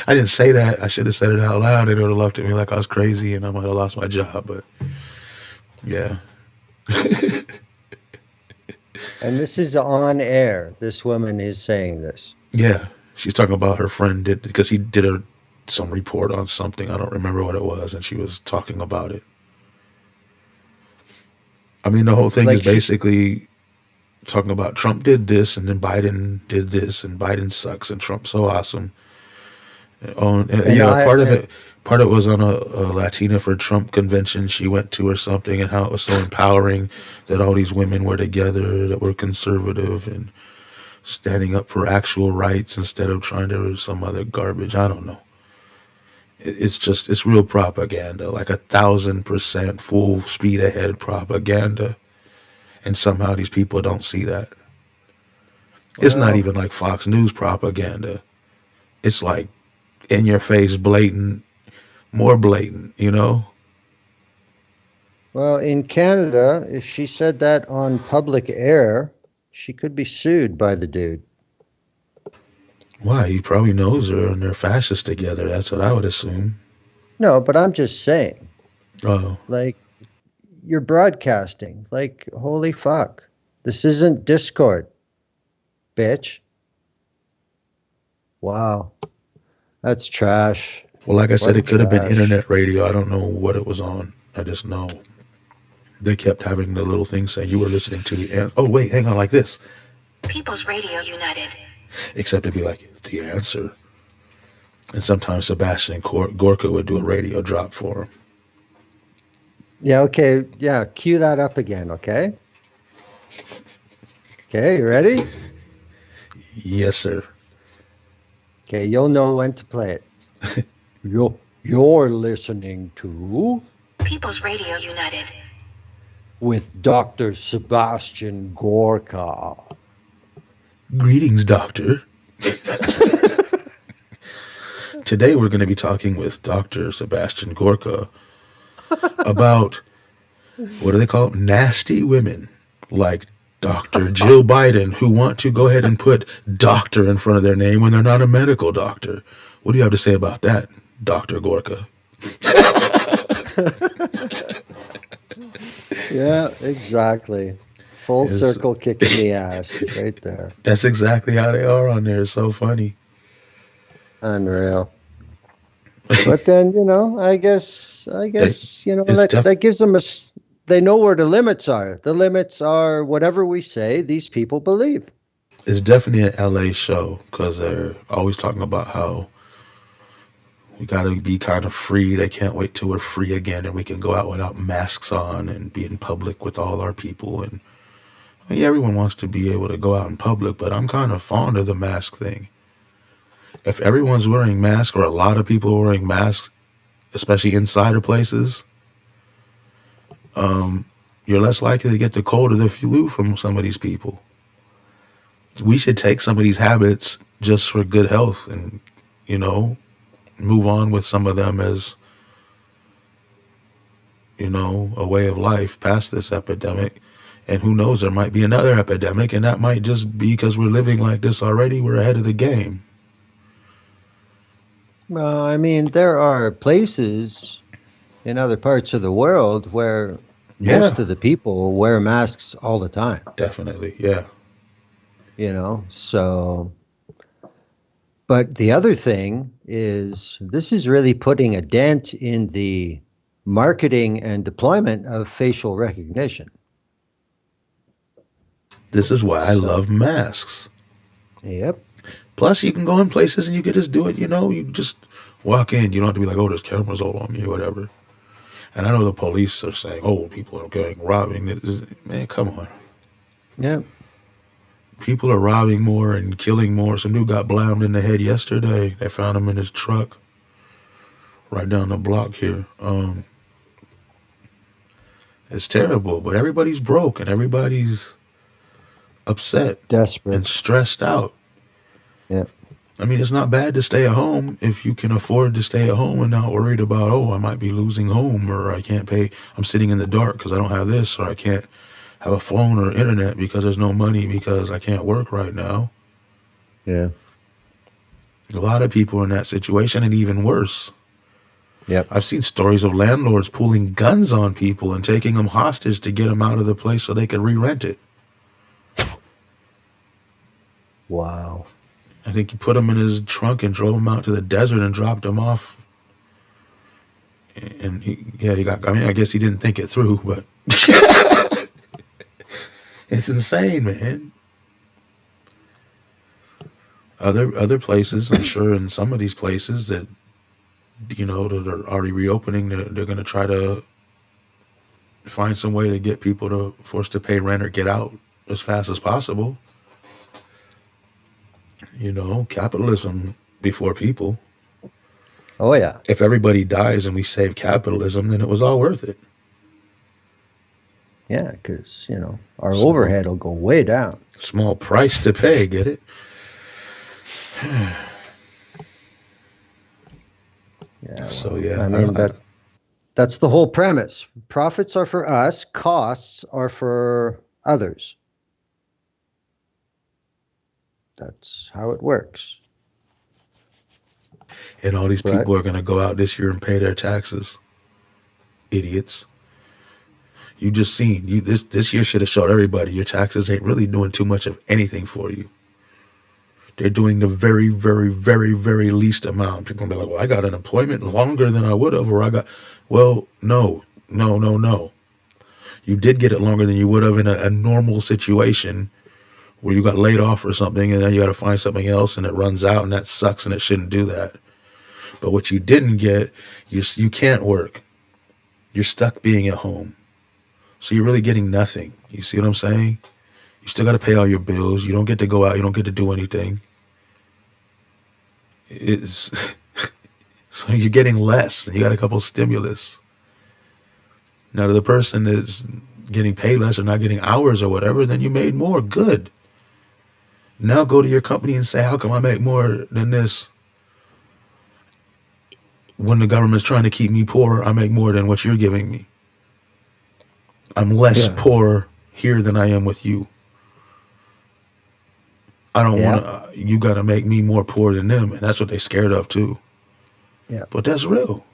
I didn't say that. I should have said it out loud. They would have looked at me like I was crazy, and I might have lost my job. But yeah, And this is on air. This woman is saying this. yeah. She's talking about her friend did because he did some report on something. I don't remember what it was, and she was talking about it. I mean, the whole thing is Like she, basically talking about Trump did this, and then Biden did this, and Biden sucks, and Trump's so awesome. and I Part of it was on a Latina for Trump convention she went to or something, and how it was so empowering that all these women were together that were conservative and standing up for actual rights instead of trying to some other garbage. I don't know. It's real propaganda, like 1,000% full speed ahead propaganda, and somehow these people don't see that. It's not well, even like Fox News propaganda. It's like in your face, blatant, more blatant. well, in Canada, if she said that on public air, she could be sued by the dude. Why? He probably knows her and they're fascists together. That's what I would assume. No, but I'm just saying, Oh, like, you're broadcasting. Like, holy fuck. This isn't Discord, bitch. Wow. That's trash. well, like I said, What it could have been trash. internet radio. I don't know what it was on. I just know they kept having the little thing saying you were listening to the answer. Oh, wait, hang on, like this. People's Radio United. Except it'd be like the answer. And sometimes Sebastian Gorka would do a radio drop for him. Yeah, okay. Yeah, cue that up again, okay? Okay, you ready? Yes, sir. Okay, you'll know when to play it. You're listening to People's Radio United. with Dr. Sebastian Gorka. Greetings, doctor. Today we're going to be talking with Dr. Sebastian Gorka about, what do they call it? Nasty women like Dr. Jill Biden who want to go ahead and put doctor in front of their name when they're not a medical doctor. What do you have to say about that, Dr. Gorka? Yeah, exactly. Full Is circle kick in the ass right there. That's exactly how they are on there. It's so funny. Unreal. But then, I They, guess, it's that gives them they know where the limits are. The limits are whatever we say, these people believe. it's definitely an LA show because they're always talking about how we got to be kind of free. They can't wait till we're free again and we can go out without masks on and be in public with all our people. And I mean, everyone wants to be able to go out in public, but I'm kind of fond of the mask thing. If everyone's wearing masks or a lot of people are wearing masks, especially inside of places, you're less likely to get the cold or the flu from some of these people. We should take some of these habits just for good health and, you know, move on with some of them as, a way of life past this epidemic. And who knows, there might be another epidemic, and that might just be because we're living like this already. We're ahead of the game. Well, I mean, there are places in other parts of the world where Yeah, most of the people wear masks all the time, definitely. Yeah. So, but the other thing is this is really putting a dent in the marketing and deployment of facial recognition. This is why I So, love masks. yep. Plus, you can go in places and you can just do it, you just walk in. You don't have to be like, oh, there's cameras all on me or whatever. And I know the police are saying, oh, people are getting robbing. Man, come on. Yep. People are robbing more and killing more. Some dude got blammed in the head yesterday. They found him in his truck right down the block here. It's terrible, but everybody's broke and everybody's upset and Desperate. stressed out. Yep. I mean, it's not bad to stay at home if you can afford to stay at home and not worried about, oh, I might be losing home or I can't pay. I'm sitting in the dark because I don't have this, or I can't have a phone or internet because there's no money because I can't work right now. Yeah. A lot of people are in that situation, and even worse. Yep. I've seen stories of landlords pulling guns on people and taking them hostage to get them out of the place so they could re-rent it. Wow. I think he put them in his trunk and drove them out to the desert and dropped them off. And I guess he didn't think it through, but it's insane, man. Other places, I'm sure in some of these places that, that are already reopening, they're going to try to find some way to get people to force to pay rent or get out as fast as possible. Capitalism before people. Oh, yeah. If everybody dies and we save capitalism, then it was all worth it. Yeah, because, our Small, overhead will go way down. small price to pay, get it? Yeah, So well, yeah, I mean, that's the whole premise. Profits are for us, costs are for others. That's how it works. and all these But people are going to go out this year and pay their taxes. Idiots. You just seen this year should have showed everybody your taxes ain't really doing too much of anything for you. They're doing the very, very, very, very least amount. People will be like, well, I got unemployment longer than I would have, or well, no, no, no, no. You did get it longer than you would have in a normal situation where you got laid off or something and then you got to find something else and it runs out and that sucks and it shouldn't do that. But what you didn't get, you can't work. You're stuck being at home. So you're really getting nothing. You see what I'm saying? You still got to pay all your bills. You don't get to go out. You don't get to do anything. It's so you're getting less. And you got a couple stimulus. Now, to the person that's getting paid less or not getting hours or whatever, then you made more. Good. Now go to your company and say, how come I make more than this when the government's trying to keep me poor? I make more than what you're giving me. I'm less Yeah. poor here than I am with you. I don't want Yep. to. You got to make me more poor than them, and that's what they scared of too. Yep. But that's real.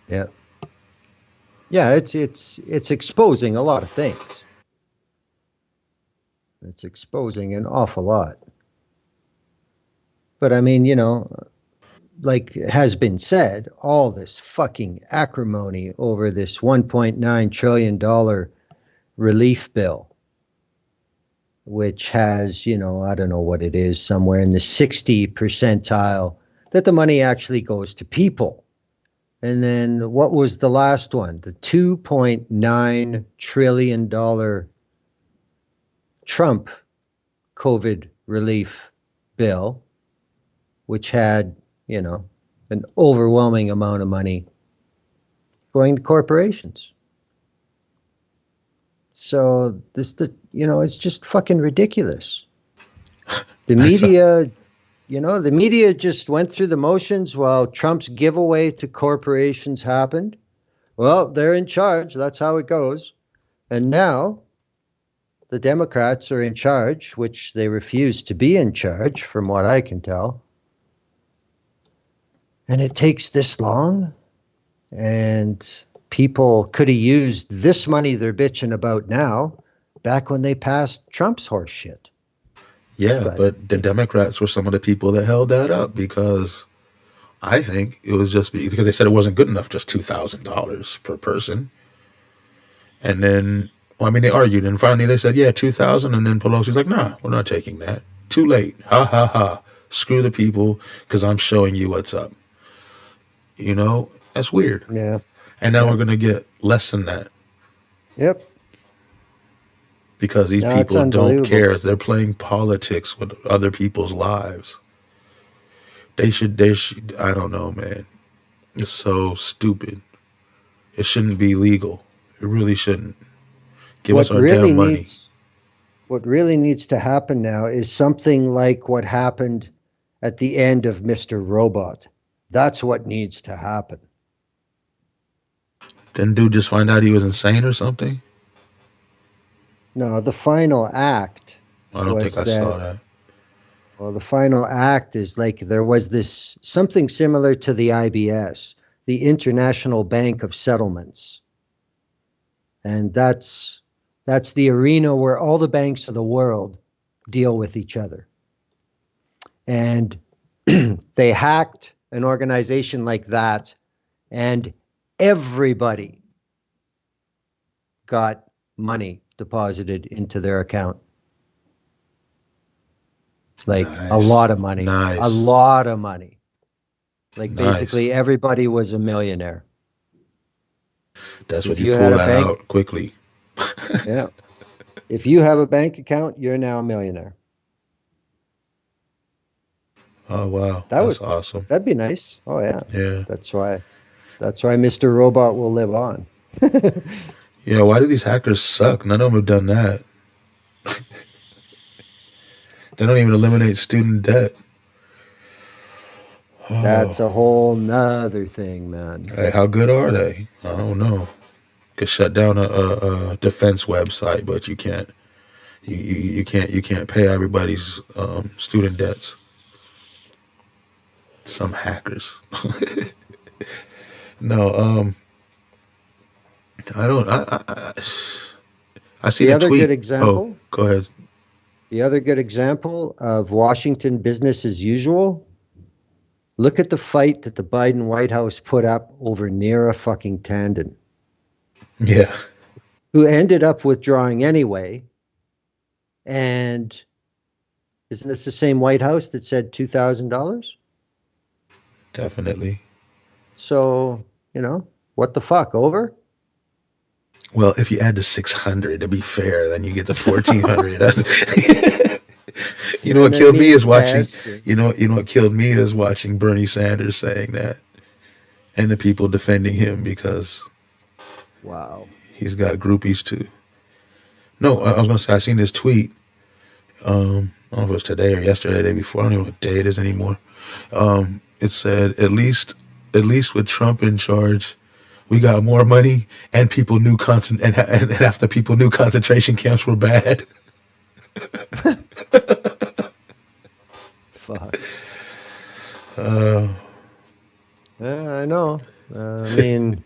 Yeah. Yeah. It's exposing a lot of things. It's exposing an awful lot. But I mean, like has been said, all this fucking acrimony over this $1.9 trillion relief bill, which has, I don't know what it is, somewhere in the 60 percentile that the money actually goes to people. And then what was the last one? The $2.9 trillion Trump COVID relief bill, which had, an overwhelming amount of money going to corporations. So it's just fucking ridiculous. The That's media, the media just went through the motions while Trump's giveaway to corporations happened. Well, they're in charge. That's how it goes. And now the Democrats are in charge, which they refuse to be in charge, from what I can tell. And it takes this long. And people could have used this money they're bitching about now back when they passed Trump's horse shit. yeah, But, but the Democrats were some of the people that held that up because I think it was just because they said it wasn't good enough, just $2,000 per person. And then, well, I mean, they argued, and finally they said, yeah, 2,000. And then Pelosi's like, nah, we're not taking that. Too late. Ha ha ha. Screw the people because I'm showing you what's up. That's weird. yeah, And now we're yep, going to get less than that yep. because these No, it's people don't unbelievable. care. They're playing politics with other people's lives. I don't know, man. It's so stupid. It shouldn't be legal. It really shouldn't. Give us What our really damn money. needs what really needs to happen now is something like what happened at the end of Mr. Robot. That's what needs to happen. Didn't dude just find out he was insane or something? No, the final act I don't think was I saw that that. well, the final act is like there was this something similar to the IBS, the International Bank of Settlements. And that's the arena where all the banks of the world deal with each other. And they hacked an organization like that, and everybody got money deposited into their account. Like a Nice. lot of money, a Nice. lot of money. Like Nice. basically everybody was a millionaire. That's when If you you had pull a that bank, out quickly. yeah. If you have a bank account, you're now a millionaire. Oh wow, That that's would awesome. that'd be nice. Oh yeah. Yeah. That's why that's why Mr. Robot will live on. Yeah, why do these hackers suck? None of them have done that. They don't even eliminate student debt. That's Oh, a whole nother thing, man. hey, how good are they? I don't know. Could shut down a defense website, but you can't. You can't pay everybody's student debts. Some hackers. No, I don't. I seen The a other good tweet. Oh, example, go ahead. the other good example of Washington business as usual. Look at the fight that the Biden White House put up over Neera fucking Tanden, Yeah, who ended up withdrawing anyway. And isn't this the same White House that said $2,000? definitely. So, what the fuck, over? Well, if you add the 600 to be fair, then you get the 1400. You know And what then killed me me is watching. testing. You know what killed me is watching Bernie Sanders saying that, and the people defending him because Wow. he's got groupies too. No, I was gonna say I seen this tweet. I don't know if it was today or yesterday, the day before. I don't even know what day it is anymore. It said at least with Trump in charge, we got more money and people knew and half the people knew concentration camps were bad. Fuck. Yeah, I know. I mean,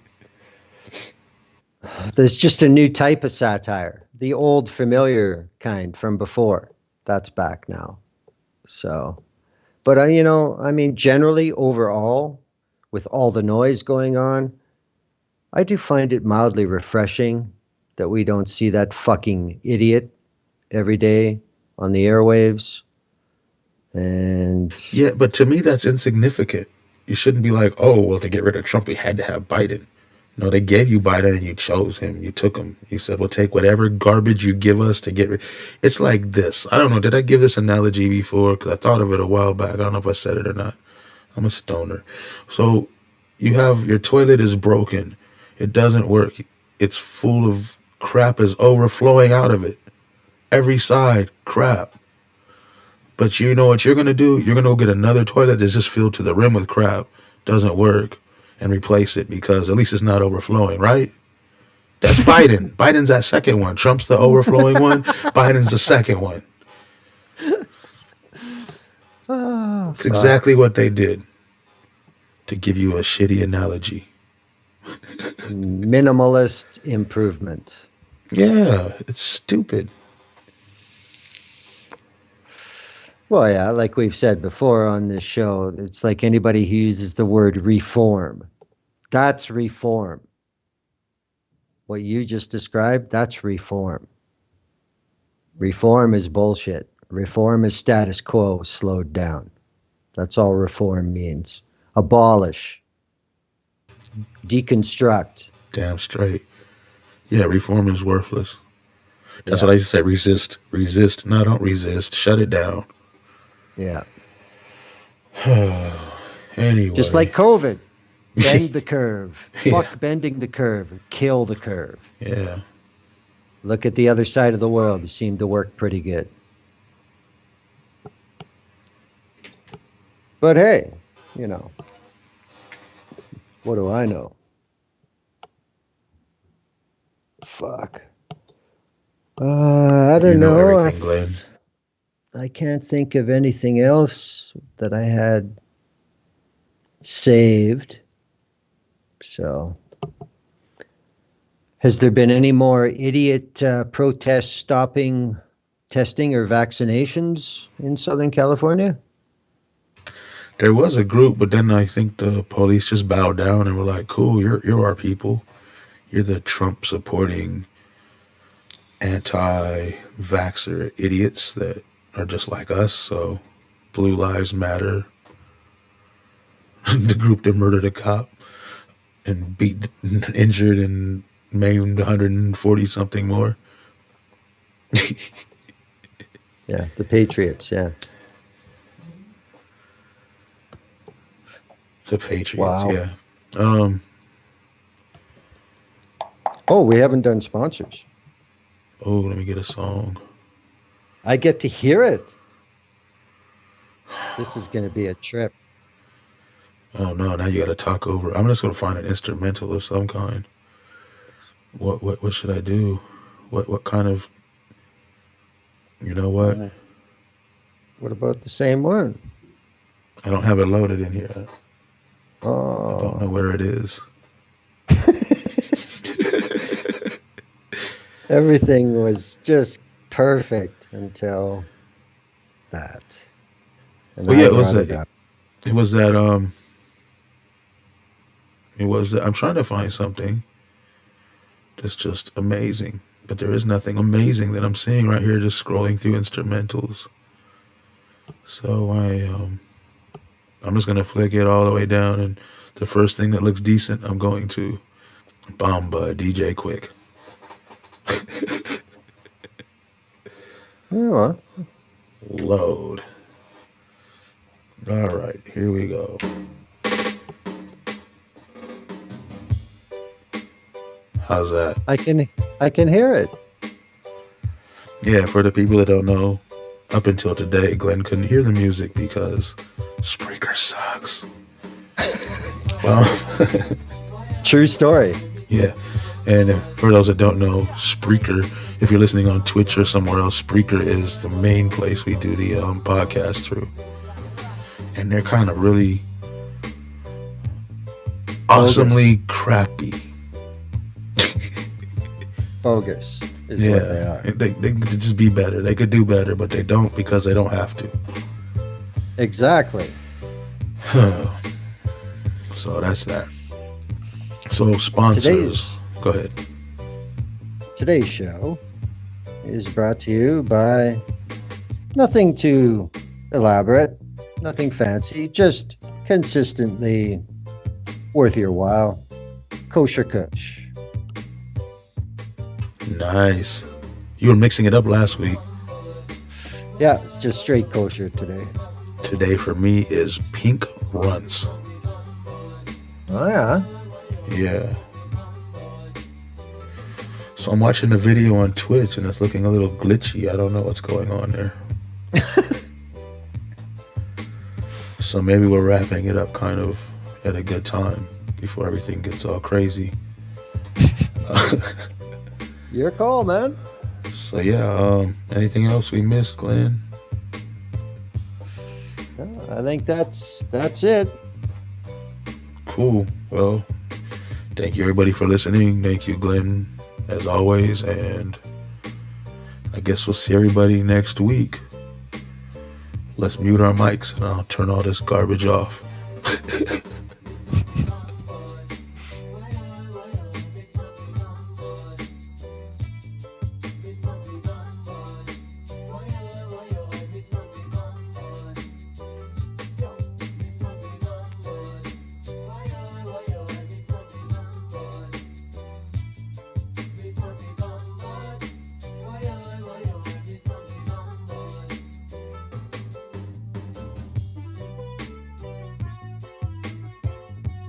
there's just a new type of satire, the old familiar kind from before. That's back now. So, but I mean, generally overall, with all the noise going on, I do find it mildly refreshing that we don't see that fucking idiot every day on the airwaves. And Yeah, but to me, that's insignificant. You shouldn't be like, oh, well, to get rid of Trump, we had to have Biden. No, they gave you Biden and you chose him. You took him. You said, we'll take whatever garbage you give us to get rid. It's like this. I don't know. Did I give this analogy before? Because I thought of it a while back. I don't know if I said it or not. I'm a stoner. So you have your toilet is broken. It doesn't work. It's full of crap is overflowing out of it. Every side, crap. But you know what you're going to do? You're going to go get another toilet that's just filled to the rim with crap, doesn't work, and replace it because at least it's not overflowing, right? That's Biden. Biden's that second one. Trump's the overflowing one. Biden's the second one. It's exactly what they did, to give you a shitty analogy. minimalist improvement. Yeah, it's stupid. Well, yeah, like we've said before on this show, it's like anybody who uses the word reform. That's reform. What you just described, that's reform. Reform is bullshit. Reform is status quo slowed down. That's all reform means. Abolish. Deconstruct. Damn straight. Yeah, reform is worthless. That's Yeah. what I used to say. Resist. Resist. No, don't resist. Shut it down. Yeah. Anyway. Just like COVID. Bend the curve. Yeah. Fuck bending the curve. Kill the curve. Yeah. Look at the other side of the world. It seemed to work pretty good. But hey, what do I know? Fuck. I don't You know know. everything, Glenn. I can't think of anything else that I had saved. So, has there been any more idiot protests stopping testing or vaccinations in Southern California? There was a group, but then I think the police just bowed down and were like, "Cool, you're our people. You're the Trump supporting anti-vaxxer idiots that are just like us. So, Blue Lives Matter." The group that murdered a cop and injured, and maimed 140 something more. Yeah, the Patriots. Yeah. The Patriots. Wow. Yeah. Oh, we haven't done sponsors. Oh, let me get a song. I get to hear it. This is going to be a trip. Oh no! Now you got to talk over. I'm just gonna find an instrumental of some kind. What should I do? What kind of? You know what? What about the same one? I don't have it loaded in here. I Oh. don't know where it is. Everything was just perfect until that. And Well, yeah, it was brought that. up. It was that. It was that. I'm trying to find something that's just amazing, but there is nothing amazing that I'm seeing right here. Just scrolling through instrumentals. So I'm just gonna flick it all the way down, and the first thing that looks decent, I'm going to Bomba DJ Quick. Oh, Load. All right, here we go. How's that? I can hear it. Yeah, for the people that don't know, Up until today, Glenn couldn't hear the music because Spreaker sucks. Well, True story. yeah. And for those that don't know, Spreaker, if you're listening on Twitch or somewhere else, Spreaker is the main place we do the podcast through. And they're kind of really awesomely crappy. Bogus is what they are. They could just be better. They could do better, but they don't because they don't have to. Exactly. So that's that. So sponsors. Go ahead. Today's show is brought to you by nothing too elaborate, nothing fancy, just consistently worth your while. Kosher Kush. Nice. You were mixing it up last week. Yeah, it's just straight kosher today. Today for me is Pink Runs. Oh, yeah. Yeah. So I'm watching the video on Twitch and it's looking a little glitchy. I don't know what's going on there. So maybe we're wrapping it up kind of at a good time before everything gets all crazy. Your call, man. So yeah, anything else we missed, Glenn? I think that's it. Cool. Well, thank you everybody for listening. Thank you, Glenn, as always, and I guess we'll see everybody next week. Let's mute our mics and I'll turn all this garbage off.